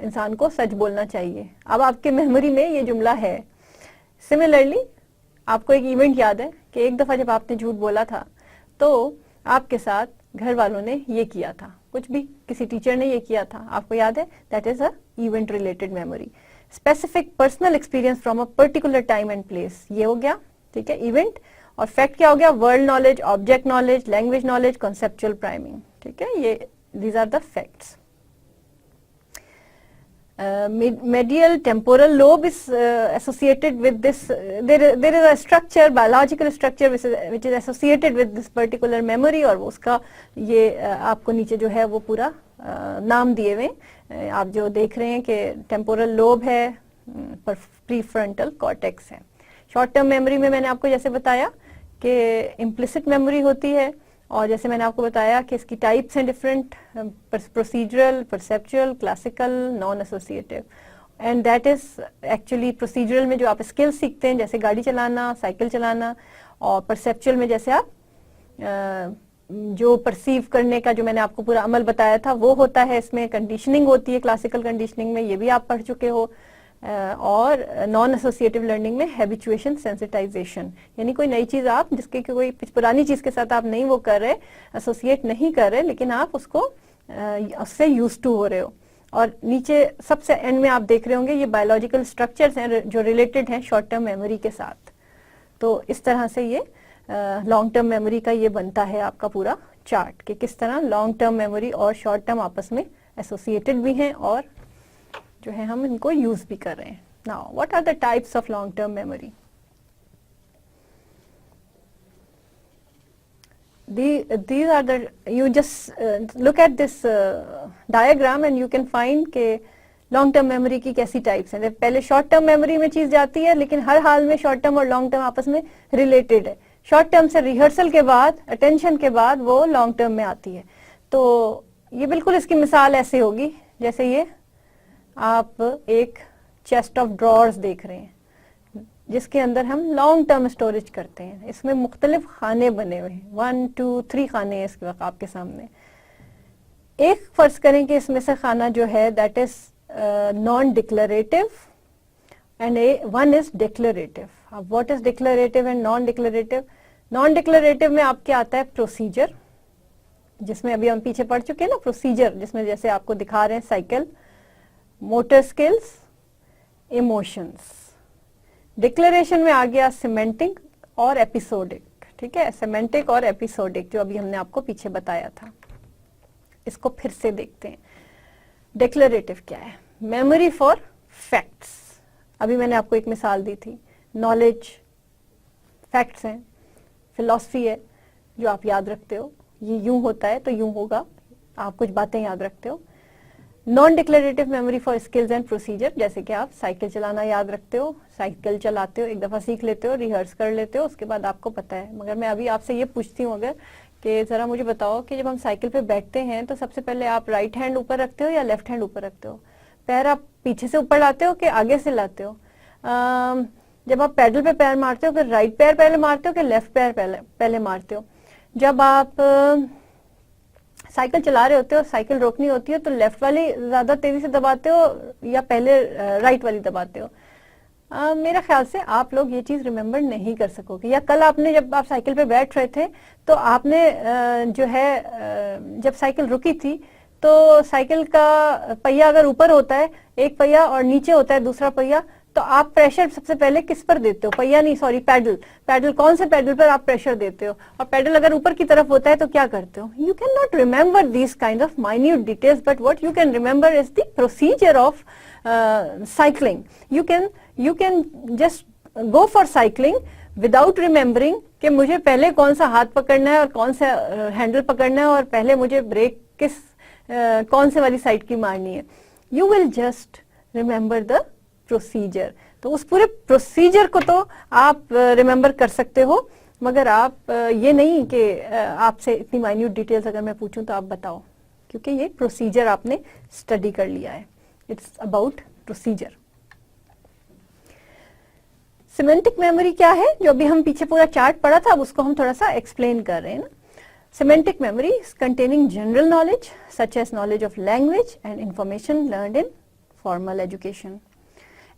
इंसान को सच बोलना चाहिए। अब आपके मेमोरी में ये जुमला है। सिमिलरली आपको एक इवेंट याद है कि एक दफा जब आपने झूठ बोला था तो आपके साथ घर वालों ने ये किया था, कुछ भी किसी टीचर ने ये किया था, आपको याद है, that is a event related memory. Specific personal experience from a particular time and place, ये हो गया, ठीक है, इवेंट। और फैक्ट क्या हो गया? World knowledge, object knowledge, language knowledge, conceptual priming, ठीक है, ये these are the facts. medial temporal lobe is associated with this, there is a structure, biological structure which is associated with this particular memory, और उसका ये आपको नीचे जो है वो पूरा नाम दिए हुए आप जो देख रहे हैं कि टेम्पोरल लोब है, प्रीफ्रंटल कॉर्टेक्स है। शॉर्ट टर्म मेमोरी में मैंने आपको जैसे बताया कि इम्प्लिसिट मेमोरी होती है, और जैसे मैंने आपको बताया कि इसकी टाइप्स हैं different, procedural, perceptual, classical, non associative. And that is actually procedural में जो आप स्किल सीखते हैं, जैसे गाड़ी चलाना, साइकिल चलाना, और परसेप्चुअल में जैसे आप जो परसीव करने का जो मैंने आपको पूरा अमल बताया था वो होता है। इसमें कंडीशनिंग होती है, क्लासिकल कंडीशनिंग में, ये भी आप पढ़ चुके हो। और नॉन एसोसिएटिव लर्निंग में हैबिचुएशन, सेंसिटाइजेशन, यानी कोई नई चीज आप जिसके कोई पुरानी चीज के साथ आप नहीं वो कर रहे, एसोसिएट नहीं कर रहे, लेकिन आप उसको उससे यूज टू हो रहे हो। और नीचे सबसे एंड में आप देख रहे होंगे ये बायोलॉजिकल स्ट्रक्चर्स हैं जो रिलेटेड हैं शॉर्ट टर्म मेमोरी के साथ। तो इस तरह से ये लॉन्ग टर्म मेमोरी का ये बनता है आपका पूरा चार्ट कि किस तरह लॉन्ग टर्म मेमोरी और शॉर्ट टर्म आपस में एसोसिएटेड भी हैं और जो है हम इनको यूज भी कर रहे हैं। Now what are the types of long term memory? These are the, you just look at this diagram and you can find के लॉन्ग टर्म मेमोरी की कैसी टाइप्स हैं। पहले शॉर्ट टर्म मेमोरी में चीज जाती है, लेकिन हर हाल में शॉर्ट टर्म और लॉन्ग टर्म आपस में रिलेटेड है। शॉर्ट टर्म से रिहर्सल के बाद, अटेंशन के बाद वो लॉन्ग टर्म में आती है। तो ये बिल्कुल इसकी मिसाल ऐसे होगी जैसे ये आप एक चेस्ट ऑफ ड्रॉर्स देख रहे हैं जिसके अंदर हम लॉन्ग टर्म स्टोरेज करते हैं। इसमें मुख्तलिफ खाने बने हुए हैं, 1 2 3 खाने हैं इसके वक्त आपके सामने। एक फर्ज करें कि इसमें से खाना जो है that is non declarative and one is declarative. अब what is declarative and non declarative? Non declarative में आपके आता है प्रोसीजर, जिसमें अभी हम पीछे पढ़ चुके हैं ना, प्रोसीजर जिसमें जैसे आपको दिखा रहे हैं cycle, motor skills, emotions. Declaration में आ गया सिमेंटिक और एपिसोडिक, ठीक है, सिमेंटिक और एपिसोडिक जो अभी हमने आपको पीछे बताया था। इसको फिर से देखते हैं। डिक्लेरेटिव क्या है? Memory for facts. अभी मैंने आपको एक मिसाल दी थी, नॉलेज फैक्ट्स हैं, फिलॉसफी है जो आप याद रखते हो, ये यूं होता है तो यूं होगा, आप कुछ बातें याद रखते हो। Non declarative memory for skills and procedure, जैसे कि आप साइकिल चलाना याद रखते हो, साइकिल चलाते हो, एक दफा सीख लेते हो, रिहर्स कर लेते हो, उसके बाद आपको पता है। मगर मैं अभी आपसे ये पूछती हूँ अगर कि जरा मुझे बताओ कि जब हम साइकिल पे बैठते हैं तो सबसे पहले आप राइट हैंड ऊपर रखते हो या लेफ्ट हैंड ऊपर रखते हो? पैर आप पीछे से ऊपर लाते हो कि आगे से लाते हो? जब आप पैडल पे पैर मारते हो, फिर राइट पैर पहले मारते हो कि लेफ्ट पैर पहले मारते हो? जब आप साइकिल चला रहे होते हो, साइकिल रोकनी होती है, तो लेफ्ट वाली ज्यादा तेजी से दबाते हो या पहले राइट वाली दबाते हो? मेरा ख्याल से आप लोग ये चीज रिमेम्बर नहीं कर सकोगे। या कल आपने, जब आप साइकिल पे बैठ रहे थे, तो आपने जो है जब साइकिल रुकी थी, तो साइकिल का पहिया अगर ऊपर होता है एक पहिया और नीचे होता है दूसरा पहिया, तो आप प्रेशर सबसे पहले किस पर देते हो? पहिया नहीं, सॉरी, पैडल कौन से पैडल पर आप प्रेशर देते हो? और पैडल अगर ऊपर की तरफ होता है तो क्या करते हो? You can not remember these kind of minute details, but what you can remember is the procedure of cycling. You can just go for cycling without remembering कि मुझे पहले कौन सा हाथ पकड़ना है और कौन सा हैंडल पकड़ना है और पहले मुझे ब्रेक कौन से वाली साइड की मारनी है. You will just remember the procedure. तो उस पूरे प्रोसीजर को तो आप रिमेम्बर कर सकते हो, मगर आप ये नहीं कि आपसे इतनी माइन्यूट डिटेल्स अगर मैं पूछूं तो आप बताओ, क्योंकि ये प्रोसीजर आपने स्टडी कर लिया है. It's about procedure. Semantic memory क्या है? जो अभी हम पीछे पूरा चार्ट पढ़ा था, अब उसको हम थोड़ा सा एक्सप्लेन कर रहे हैं ना. Semantic memory is containing general knowledge such as knowledge of language and information learned in formal education.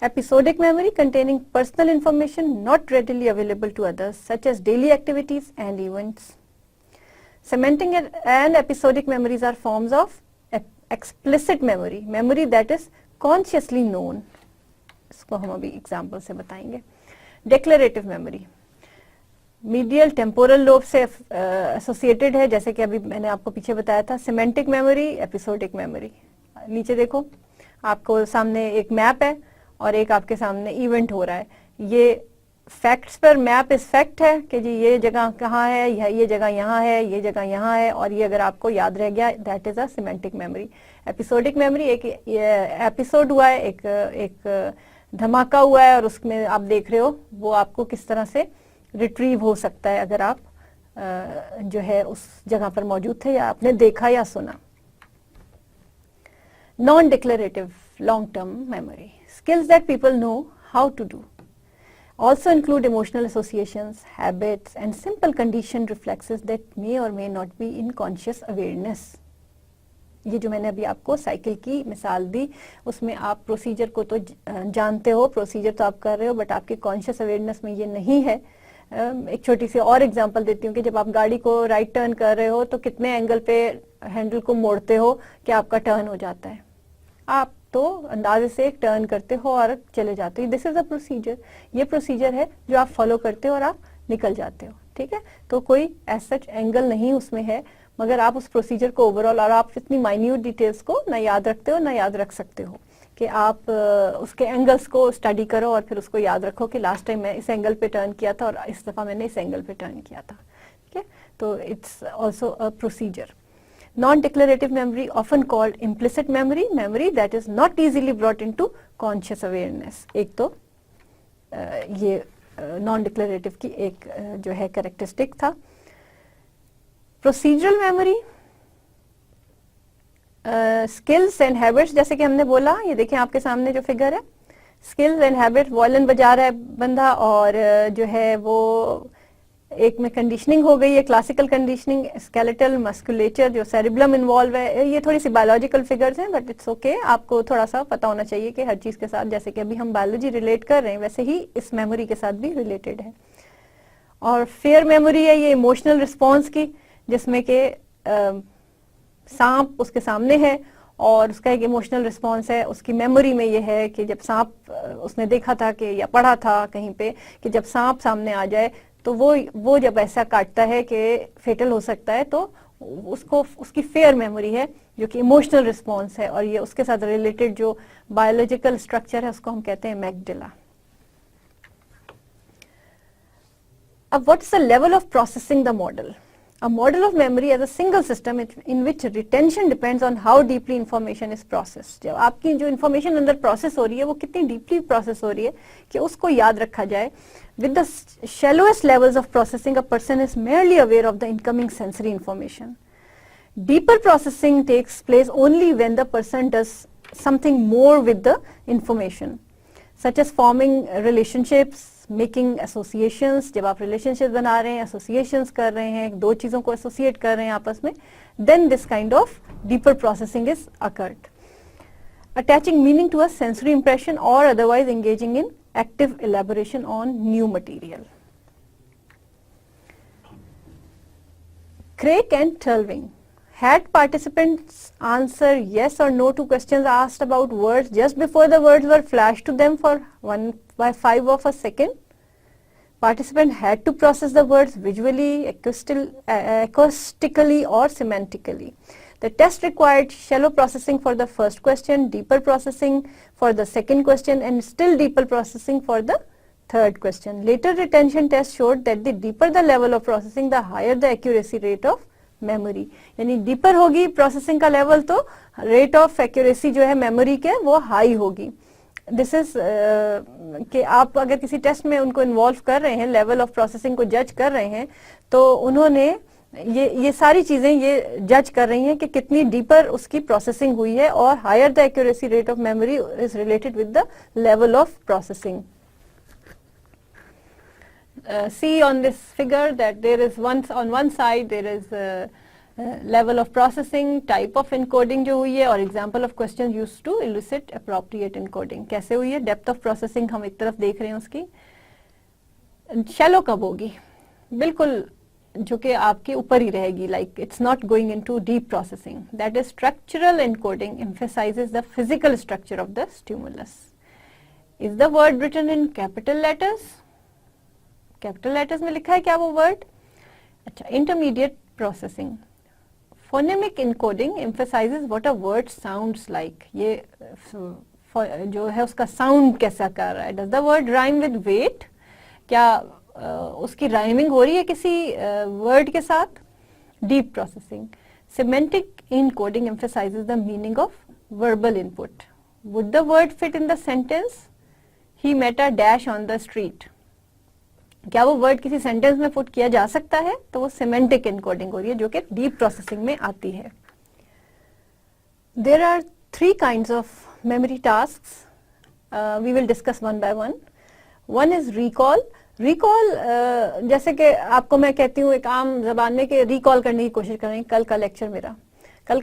Episodic memory containing personal information not readily available to others such as daily activities and events. Semantic and episodic memories are forms of explicit memory, memory that is consciously known. इसको हम अभी example से बताएंगे. Declarative memory medial temporal lobe से associated है, जैसे कि अभी मैंने आपको पीछे बताया था. Semantic memory, episodic memory. नीचे देखो, आपको सामने एक मैप है और एक आपके सामने इवेंट हो रहा है. ये फैक्ट्स पर मैप इस फैक्ट है कि जी ये जगह कहाँ है, ये जगह यहाँ है, ये जगह यहाँ है, और ये अगर आपको याद रह गया, that is a semantic memory. Episodic memory, एक एपिसोड हुआ है, एक धमाका हुआ है और उसमें आप देख रहे हो, वो आपको किस तरह से रिट्रीव हो सकता है अगर आप जो है उस जगह पर मौजूद थे या आपने देखा या सुना. Non declarative long term memory, skills that people know how to do, also include emotional associations, habits and simple conditioned reflexes that may or may not be in conscious awareness. ये जो मैंने अभी आपको साइकिल की मिसाल दी, उसमें आप procedure को तो जानते हो, प्रोसीजर तो आप कर रहे हो, बट आपके कॉन्शियस अवेयरनेस में ये नहीं है. एक छोटी सी और एग्जांपल देती हूँ कि जब आप गाड़ी को राइट टर्न कर रहे हो तो कितने एंगल पे हैंडल को मोड़ते हो कि आपका टर्न हो जाता है. आप तो अंदाजे से एक टर्न करते हो और चले जाते हो. This is a procedure. ये प्रोसीजर है जो आप फॉलो करते हो और आप निकल जाते हो. ठीक है, तो कोई एज सच एंगल नहीं उसमें है, मगर आप उस प्रोसीजर को ओवरऑल, और आप इतनी माइन्यूट डिटेल्स को ना याद रखते हो ना याद रख सकते हो कि आप उसके एंगल्स को स्टडी करो और फिर उसको याद रखो कि लास्ट टाइम मैं इस एंगल पे टर्न किया था और इस दफा मैंने इस एंगल पे टर्न किया था. ठीक है, तो it's also a procedure. Non-declarative memory, often called implicit memory, memory that is not easily brought into conscious awareness. एक तो ये non-declarative की एक जो है characteristic था. Procedural memory, skills and habits, जैसे कि हमने बोला, ये देखें आपके सामने जो फिगर है, skills and habits, वायलिन बजा रहा है बंदा और जो है वो एक में कंडीशनिंग हो गई है, क्लासिकल कंडीशनिंग, स्केलेटल, मस्कुलेचर, जो सेरिब्लम इन्वॉल्व है. ये थोड़ी सी बायोलॉजिकल फिगर्स हैं, बट इट्स ओके. आपको थोड़ा सा पता होना चाहिए कि हर चीज के साथ, जैसे कि अभी हम बायोलॉजी रिलेट कर रहे हैं, वैसे ही इस मेमोरी के साथ भी रिलेटेड है. और फेयर मेमोरी है ये इमोशनल रिस्पॉन्स की, जिसमें कि सांप उसके सामने है और उसका एक इमोशनल रिस्पॉन्स है. उसकी मेमोरी में ये है कि जब सांप उसने देखा था कि या पढ़ा था कहीं पे कि जब सांप सामने आ जाए तो वो जब ऐसा काटता है कि फेटल हो सकता है, तो उसको उसकी फेयर मेमोरी है जो कि इमोशनल रिस्पॉन्स है, और ये उसके साथ रिलेटेड जो बायोलॉजिकल स्ट्रक्चर है उसको हम कहते हैं मैगडिला. अब what is the level of processing the model? A model of memory as a single system in which retention depends on how deeply information is processed. जब आपकी जो information अंदर process हो रही है वो कितनी deeply process हो रही है कि उसको याद रखा जाए. With the shallowest levels of processing, a person is merely aware of the incoming sensory information. Deeper processing takes place only when the person does something more with the information, such as forming relationships, making associations, जब आप relationship बना रहे हैं, associations कर रहे हैं, दो चीज़ों को एसोसिएट कर रहे हैं आपस में, then this kind of deeper processing is occurred. Attaching meaning to a sensory impression or otherwise engaging in active elaboration on new material. Craik and Turving. Had participants answer yes or no to questions asked about words just before the words were flashed to them for 1/5 of a second? Participant had to process the words visually, acoustically or semantically. The test required shallow processing for the first question, deeper processing for the second question, and still deeper processing for the third question. Later retention tests showed that the deeper the level of processing, the higher the accuracy rate of memory. यानी deeper होगी processing का level तो rate of accuracy जो है memory के वो high होगी. This is कि आप अगर किसी टेस्ट में उनको इन्वॉल्व कर रहे हैं, लेवल ऑफ प्रोसेसिंग को जज कर रहे हैं, तो उन्होंने ये सारी चीजें ये जज कर रही हैं कि कितनी डीपर उसकी प्रोसेसिंग हुई है, और higher the accuracy rate of memory is related with the level of processing. See on this figure that there is on one side there is level of processing, type of encoding जो हुई है, और example of questions used to elicit appropriate encoding. कैसे हुई है? Depth of processing हम एक तरफ देख रहे हैं उसकी. Shallow कब होगी? बिल्कुल जो कि आपके ऊपर ही रहेगी, like it's not going into deep processing. That is structural encoding emphasizes the physical structure of the stimulus. Is the word written in capital letters? Capital letters में लिखा है क्या वो वर्ड? अच्छा. Intermediate processing, phonemic encoding emphasises what a word sounds like. ये जो है उसका साउंड कैसा कर रहा है. Does the word rhyme with weight? क्या उसकी राइमिंग हो रही है किसी वर्ड के साथ? Deep processing. Semantic encoding emphasises the meaning of verbal input. Would the word fit in the sentence? He met a dash on the street. क्या वो वर्ड किसी सेंटेंस में पुट किया जा सकता है? तो वो सिमेंटिक एनकोडिंग हो रही है जो कि डीप प्रोसेसिंग में आती है. There are 3 kinds of memory tasks. We will discuss one by one. One is recall. Recall जैसे कि आपको मैं कहती हूँ एक आम जबान में कि रिकॉल करने की कोशिश करेंगे. कल का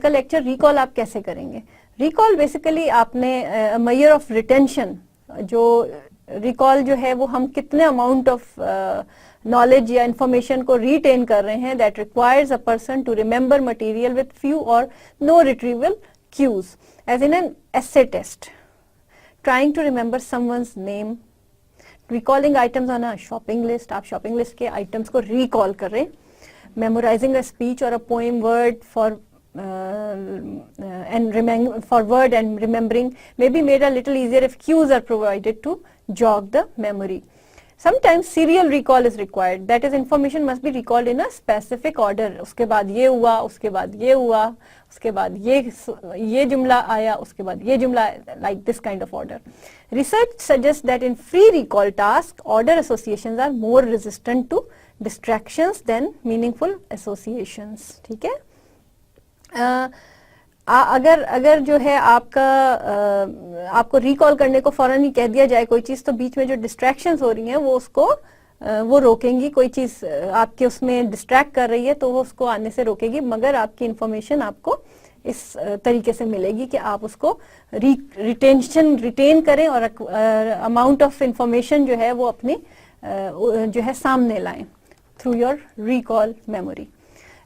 लेक्चर रिकॉल आप कैसे करेंगे? रिकॉल बेसिकली आपने मेजर ऑफ रिटेंशन, जो रिकॉल जो है वो हम कितने अमाउंट ऑफ नॉलेज या इंफॉर्मेशन को रिटेन कर रहे हैं, that requires a person to remember material with few or no retrieval cues, as in an essay test. Trying to remember someone's name, recalling items on a shopping list. आप shopping list के items को recall कर रहे हैं. Memorizing a speech और a poem word for word and remembering may be made a little easier if cues are provided to jog the memory. Sometimes serial recall is required. That is, information must be recalled in a specific order. उसके बाद ये हुआ, उसके बाद ये हुआ, उसके बाद ये जुमला आया, उसके बाद ये जुमला, like this kind of order. Research suggests that in free recall tasks, order associations are more resistant to distractions than meaningful associations. ठीक है? अगर जो है आपको रिकॉल करने को फौरन ही कह दिया जाए कोई चीज, तो बीच में जो डिस्ट्रैक्शंस हो रही हैं वो रोकेंगी. कोई चीज आपके उसमें डिस्ट्रैक्ट कर रही है तो वो उसको आने से रोकेगी, मगर आपकी इंफॉर्मेशन आपको इस तरीके से मिलेगी कि आप उसको रिटेन करें और अमाउंट ऑफ इंफॉर्मेशन जो है वो अपनी जो है सामने लाएं through your recall memory.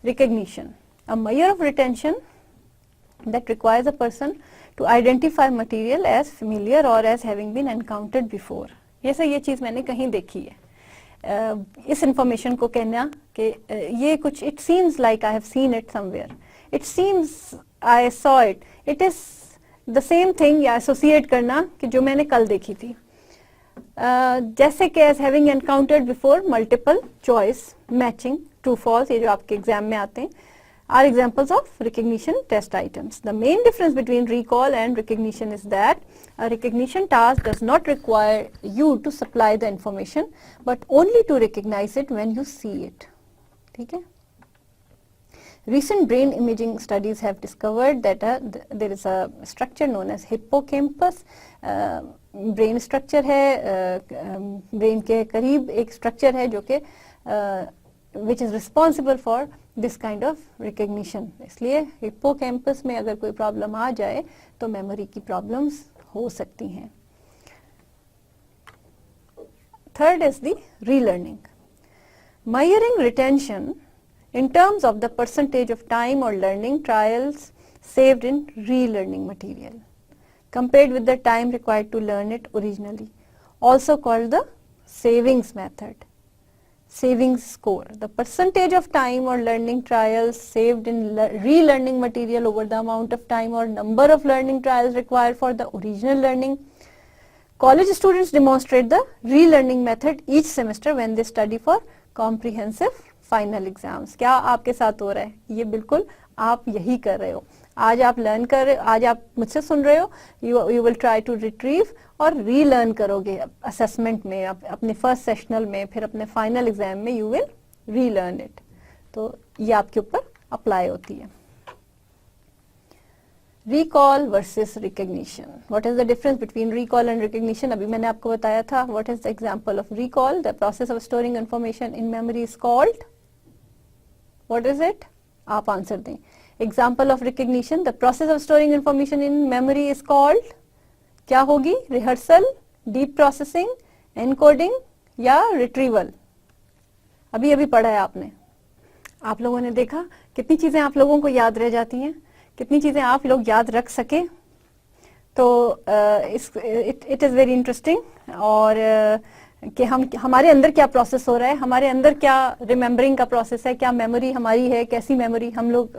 Recognition, a measure of retention that requires a person to identify material as familiar or as having been encountered before. ये चीज मैंने कहीं देखी है. इस इंफॉर्मेशन को कहना कि ये कुछ, it seems like I have seen it somewhere, it seems I saw it, it is the same thing, या एसोसिएट करना कि जो मैंने कल देखी थी. जैसे कि as having encountered before, multiple choice, matching, true false, ये जो आपके एग्जाम में आते हैं, are examples of recognition test items. The main difference between recall and recognition is that a recognition task does not require you to supply the information, but only to recognize it when you see it. ठीक है? Recent brain imaging studies have discovered that there is a structure known as hippocampus brain structure है, brain के करीब एक structure है जो कि which is responsible for this kind of recognition. इसलिए हिप्पोकैम्पस में अगर कोई प्रॉब्लम आ जाए तो मेमोरी की प्रॉब्लम्स हो सकती हैं। Third is the relearning. Measuring retention in terms of the percentage of time or learning trials saved in relearning material compared with the time required to learn it originally, also called the savings method. Savings score, the percentage of time or learning trials saved in relearning material over the amount of time or number of learning trials required for the original learning. College students demonstrate the relearning method each semester when they study for comprehensive final exams. क्या आपके साथ हो रहा है? ये बिल्कुल आप यही कर रहे हो। आज आप लर्न कर रहे हो, आज आप मुझसे सुन रहे हो, you will try to retrieve और रीलर्न करोगे असेसमेंट में, अपने फर्स्ट सेशनल में, फिर अपने फाइनल एग्जाम में यू विल रीलर्न इट। तो ये आपके ऊपर अप्लाई होती है। Recall versus recognition. What is the difference between recall and recognition? अभी मैंने आपको बताया था. What is the example of recall? The process of storing information in memory is called. What is it? आप आंसर दें. Example of recognition. The process of storing information in memory is called. क्या होगी? Rehearsal, deep processing, encoding या retrieval. अभी पढ़ा है आपने. आप लोगों ने देखा कितनी चीजें आप लोगों को याद रह जाती हैं, कितनी चीजें आप लोग याद रख सके। तो इट इज़ वेरी इंटरेस्टिंग। और कि हमारे अंदर क्या प्रोसेस हो रहा है, हमारे अंदर क्या रिमेम्बरिंग का प्रोसेस है, क्या मेमोरी हमारी है, कैसी मेमोरी हम लोग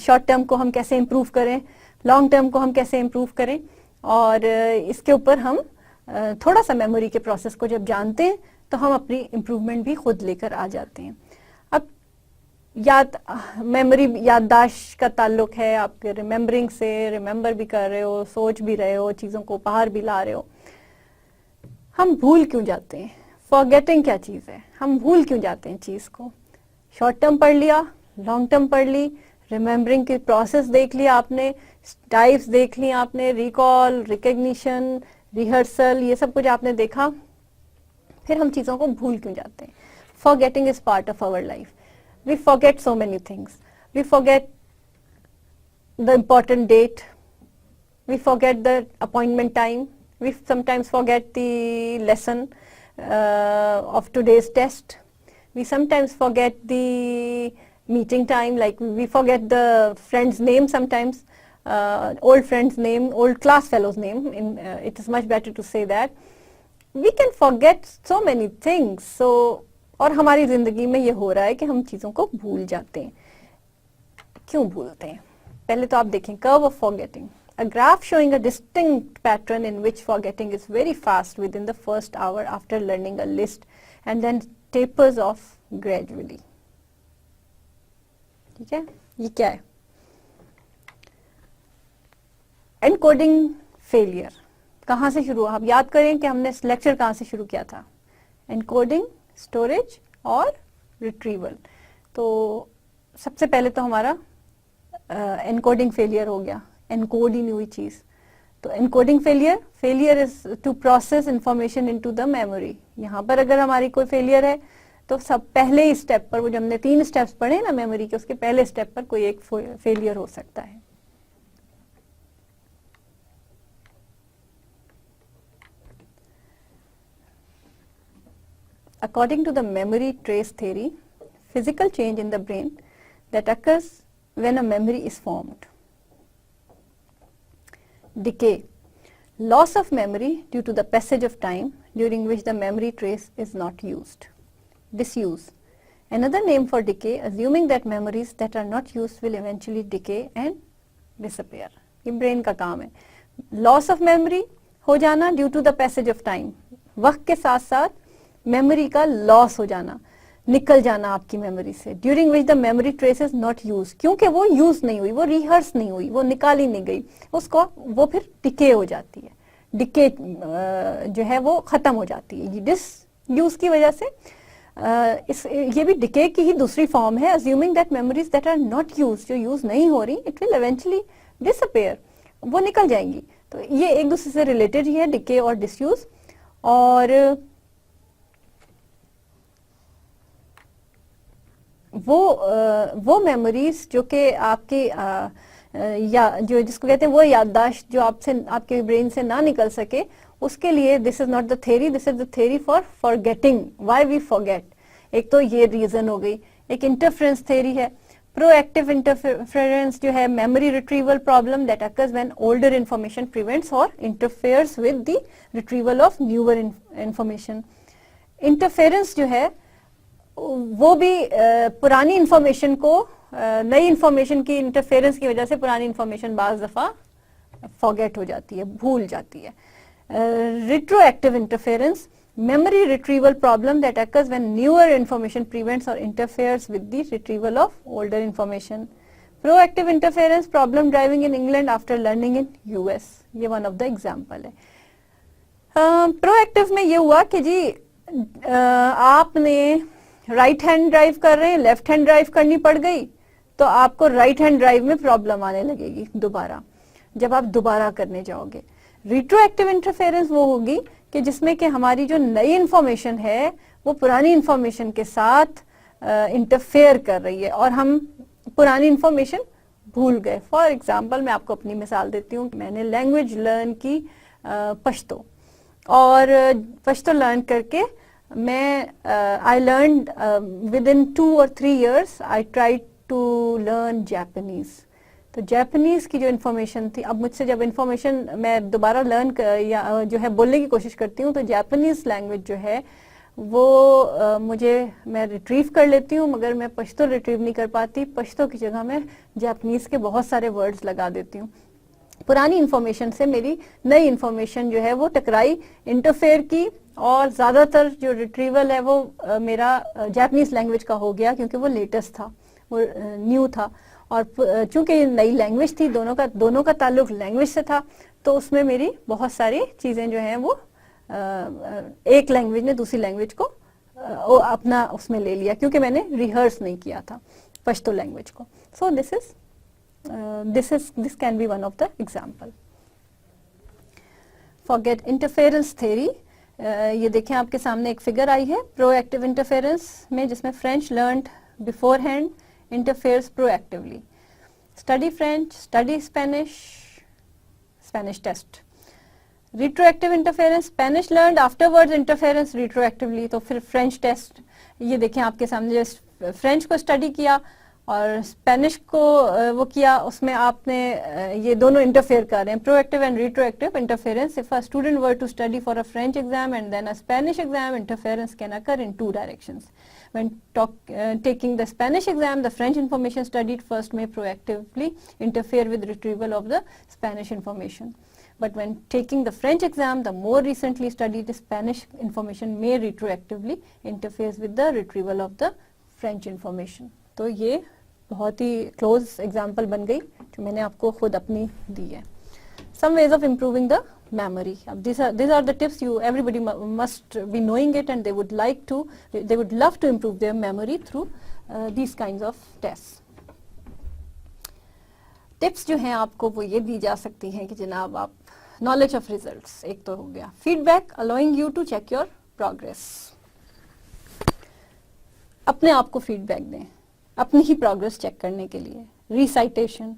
शॉर्ट टर्म को हम कैसे इम्प्रूव करें, लॉन्ग टर्म को हम कैसे इम्प्रूव करें। और इसके ऊपर हम थोड़ा सा मेमोरी के प्रोसेस को जब जानते हैं तो हम अपनी इम्प्रूवमेंट भी खुद लेकर आ जाते हैं। अब मेमोरी याददाश्त का ताल्लुक है आपके रिमेम्बरिंग से, रिमेम्बर भी कर रहे हो, सोच भी रहे हो, चीज़ों को बाहर भी ला रहे हो। हम भूल क्यों जाते हैं? फॉरगेटिंग क्या चीज़ है? हम भूल क्यों जाते हैं चीज़ को? शॉर्ट टर्म पढ़ लिया, लॉन्ग टर्म पढ़ ली, रिमेम्बरिंग की प्रोसेस देख लिया आपने, टाइप्स देख ली आपने, रिकॉल, रिकग्निशन, रिहर्सल, ये सब कुछ आपने देखा, फिर हम चीज़ों को भूल क्यों जाते हैं? Forgetting is part of our life. We forget so many things. We forget the important date. We forget the appointment time. We sometimes forget the lesson of today's test. We sometimes forget the meeting time, like we forget the friend's name sometimes, old friend's name, old class fellow's name. It is much better to say that. We can forget so many things. So और हमारी जिंदगी में ये हो रहा है कि हम चीजों को भूल जाते हैं। क्यों भूलते हैं? पहले तो आप देखें curve of forgetting, a graph showing a distinct pattern in which forgetting is very fast within the first hour after learning a list and then tapers off gradually. ठीक है, ये क्या है? एनकोडिंग फेलियर कहाँ से शुरू हुआ? आप याद करें कि हमने लेक्चर कहाँ से शुरू किया था? एनकोडिंग, स्टोरेज और रिट्रीवल। तो सबसे पहले तो हमारा एनकोडिंग फेलियर हो गया, एनकोड ही नहीं हुई चीज। तो encoding failure is to process information into the memory. यहाँ पर अगर हमारी कोई फेलियर है तो सब पहले ही स्टेप पर, वो जो हमने 3 स्टेप्स पढ़े ना मेमोरी के, उसके पहले स्टेप पर कोई एक फेलियर हो सकता है। According to the memory trace theory, physical change in the brain that occurs when a memory is formed. Decay, loss of memory due to the passage of time during which the memory trace is not used. Disuse, another name for decay, assuming that memories that are not used will eventually decay and disappear. ये brain का काम है। Loss of memory हो जाना due to the passage of time, वक्त के साथ साथ मेमोरी का लॉस हो जाना, निकल जाना आपकी मेमोरी से, during which the memory trace is not use, क्योंकि वो यूज नहीं हुई, वो रिहर्स नहीं हुई, वो निकाली नहीं गई, उसको वो फिर डिके हो जाती है। डिके जो है वो खत्म हो जाती है डिस यूज की वजह से। ये भी डिके की ही दूसरी फॉर्म है, assuming that memories that are not use, जो यूज नहीं हो रही, इट विल इवेंचुअली डिसअपेयर, वो निकल जाएंगी। तो ये एक दूसरे से रिलेटेड ही है, डिके और डिसयूज। और वो मेमोरीज जो कि आपके या जो जिसको कहते हैं वो याददाश्त जो आपसे आपके ब्रेन से ना निकल सके, उसके लिए this is not the theory, this is the theory for forgetting, why we forget. एक तो ये रीजन हो गई। एक इंटरफेरेंस थ्योरी है, प्रोएक्टिव इंटरफेरेंस जो है memory retrieval problem that occurs when older information prevents or interferes with the retrieval of newer information. Interference जो है वो भी पुरानी इंफॉर्मेशन को नई इंफॉर्मेशन की इंटरफेरेंस की वजह से पुरानी इंफॉर्मेशन बाज दफा फॉरगेट हो जाती है, भूल जाती है। रिट्रोएक्टिव interference memory retrieval problem that occurs when newer information prevents or interferes with the retrieval of older information. Proactive interference problem driving in England after learning in US, ये one of the example है। Proactive में ये हुआ कि जी आपने right hand drive कर रहे हैं, लेफ्ट हैंड ड्राइव करनी पड़ गई, तो आपको राइट हैंड ड्राइव में प्रॉब्लम आने लगेगी दोबारा, जब आप दोबारा करने जाओगे। रिट्रोएक्टिव इंटरफेरेंस वो होगी कि जिसमें कि हमारी जो नई इंफॉर्मेशन है वो पुरानी इंफॉर्मेशन के साथ इंटरफेयर कर रही है और हम पुरानी इंफॉर्मेशन भूल गए। फॉर एग्जांपल मैं आपको अपनी मिसाल देती हूँ। मैंने लैंग्वेज लर्न की पश्तो, और पश्तो लर्न करके मैं I learn within 2 or 3 years I try to learn Japanese. तो जापानीज की जो इन्फॉर्मेशन थी, अब मुझसे जब इन्फॉर्मेशन मैं दोबारा लर्न या जो है बोलने की कोशिश करती हूँ, तो जापानीज लैंग्वेज जो है वो मैं रिट्रीव कर लेती हूँ, मगर मैं पश्तो रिट्रीव नहीं कर पाती। पश्तो की जगह मैं जापानीज के बहुत सारे वर्ड्स लगा देती हूँ। पुरानी इन्फॉर्मेशन से मेरी नई इन्फॉर्मेशन जो है वो टकराई, इंटरफेयर की, और ज्यादातर जो रिट्रीवल है वो मेरा जापानीज लैंग्वेज का हो गया, क्योंकि वो लेटेस्ट था, वो न्यू था। और चूंकि ये नई लैंग्वेज थी, दोनों का ताल्लुक लैंग्वेज से था, तो उसमें मेरी बहुत सारी चीजें जो हैं वो एक लैंग्वेज ने दूसरी लैंग्वेज को अपना उसमें ले लिया, क्योंकि मैंने रिहर्स नहीं किया था पश्तो लैंग्वेज को। So this can be one of the example. Forget interference theory, ये देखें आपके सामने एक फिगर आई है प्रोएक्टिव इंटरफेरेंस में, जिसमें French learned before hand interferes proactively. Study French, study Spanish, Spanish test. Retroactive interference, Spanish learned afterwards interference retroactively, तो फिर French test, ये देखें आपके सामने, फ्रेंच को स्टडी किया और स्पेनिश को वो किया, उसमें आपने ये दोनों इंटरफेयर कर रहे हैं, proactive and retroactive interference. If a student were to study for a French exam and then a Spanish exam, interference can occur in 2 directions. When taking the Spanish exam, the French information studied first may proactively interfere with retrieval of the Spanish information. But when taking the French exam, the more recently studied Spanish information may retroactively interfere with the retrieval of the French information. तो ये बहुत ही close example बन गई जो मैंने आपको खुद अपनी दी है। Some ways of improving the memory. These are the tips everybody must be knowing it, and they would love to improve their memory through these kinds of tests. Tips जो हैं आपको वो ये दी जा सकती हैं कि जनाब आप knowledge of results, एक तो हो गया, feedback allowing you to check your progress. अपने आप को फीडबैक दें अपनी ही प्रोग्रेस चेक करने के लिए। Recitation,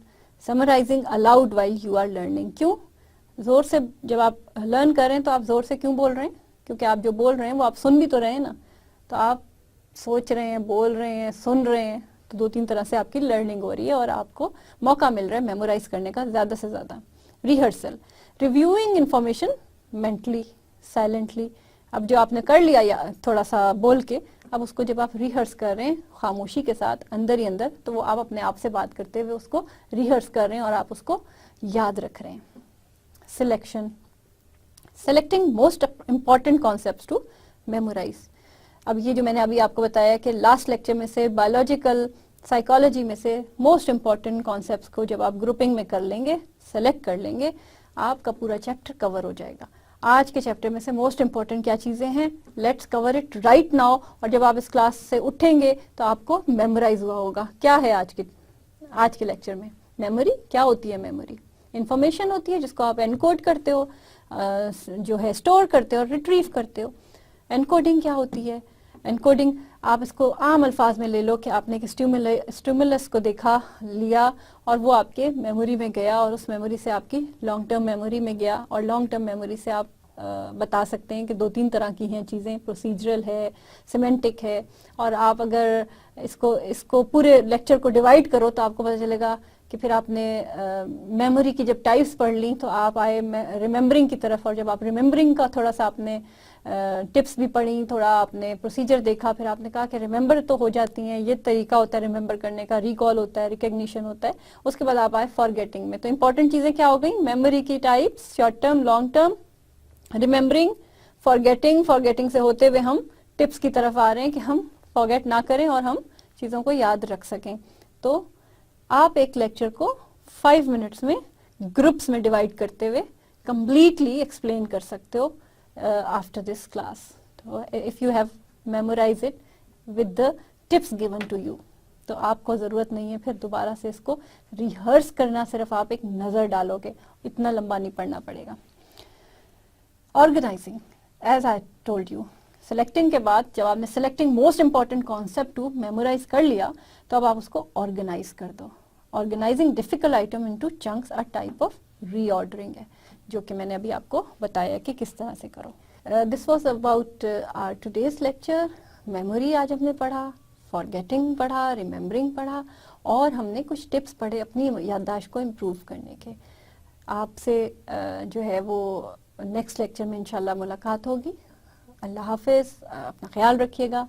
summarising aloud while you are learning. क्यों जोर से, जब आप लर्न कर रहे हैं तो आप जोर से क्यों बोल रहे हैं? क्योंकि आप जो बोल रहे हैं वो आप सुन भी तो रहे हैं ना, तो आप सोच रहे हैं, बोल रहे हैं, सुन रहे हैं, तो 2-3 तरह से आपकी लर्निंग हो रही है और आपको मौका मिल रहा है मेमोराइज करने का ज्यादा से ज्यादा। Rehearsal, reviewing information mentally, silently. अब जो आपने कर लिया या थोड़ा सा बोल के, अब उसको जब आप रिहर्स कर रहे हैं खामोशी के साथ अंदर ही अंदर, तो वो आप अपने आप से बात करते हुए उसको रिहर्स कर रहे हैं और आप उसको याद रख रहे हैं। Selection, selecting most important concepts to memorise. अब ये जो मैंने अभी आपको बताया कि लास्ट लेक्चर में से बायोलॉजिकल साइकोलॉजी में से मोस्ट इंपॉर्टेंट कॉन्सेप्ट्स को जब आप ग्रुपिंग में कर लेंगे, सेलेक्ट कर लेंगे, आपका पूरा चैप्टर कवर हो जाएगा। आज के चैप्टर में से मोस्ट इंपॉर्टेंट क्या चीजें हैं, let's cover it right now. और जब आप इस क्लास से उठेंगे तो आपको मेमोराइज हुआ होगा। क्या है आज के लेक्चर में? मेमोरी क्या होती है? मेमोरी
इंफॉर्मेशन होती है जिसको आप एनकोड करते हो, जो है स्टोर करते हो और रिट्रीव करते हो। एनकोडिंग क्या होती है? एनकोडिंग आप इसको आम अल्फाज में ले लो कि आपने एक स्टिमुलस को देखा, लिया और वो आपके मेमोरी में गया और उस मेमोरी से आपकी लॉन्ग टर्म मेमोरी में गया, और लॉन्ग टर्म मेमोरी से आप बता सकते हैं कि 2-3 तरह की हैं चीज़ें, प्रोसीजरल है, सिमेंटिक है। और आप अगर इसको पूरे लेक्चर को डिवाइड करो तो आपको पता चलेगा कि फिर आपने मेमोरी की जब टाइप्स पढ़ ली तो आप आए रिमेम्बरिंग की तरफ, और जब आप रिमेम्बरिंग का थोड़ा सा आपने टिप्स भी पढ़ी, थोड़ा आपने प्रोसीजर देखा, फिर आपने कहा कि रिमेम्बर तो हो जाती हैं, ये तरीका होता है रिमेम्बर करने का, रिकॉल होता है, रिकग्निशन होता है। उसके बाद आप आए फॉरगेटिंग में। तो इंपॉर्टेंट चीज़ें क्या हो गई? मेमोरी की types, short term, long term, remembering, forgetting से होते हुए हम टिप्स की तरफ आ रहे हैं कि हम फॉरगेट ना करें और हम चीज़ों को याद रख सकें। तो आप एक लेक्चर को 5 मिनट्स में ग्रुप्स में डिवाइड करते हुए कंप्लीटली एक्सप्लेन कर सकते हो आफ्टर दिस क्लास। तो if you have memorise it with the tips given to you, तो आपको ज़रूरत नहीं है फिर दोबारा से इसको रिहर्स करना, सिर्फ आप एक नज़र डालोगे, इतना लंबा नहीं पढ़ना पड़ेगा। Organising, as I told you, selecting के बाद जब आपने selecting most important concept to memorise कर लिया तो अब आप उसको ऑर्गेनाइज कर दो। Organising difficult item into chunks a type of reordering है, जो कि मैंने अभी आपको बताया कि किस तरह से करो। This was about our today's lecture. Memory आज हमने पढ़ा, फॉरगेटिंग पढ़ा, रिमेम्बरिंग पढ़ा, और हमने कुछ टिप्स पढ़े अपनी याददाश्त को इम्प्रूव करने के। आपसे जो है वो नेक्स्ट लेक्चर में इंशाल्लाह मुलाकात होगी। अल्लाह हाफिज़, अपना ख्याल रखिएगा।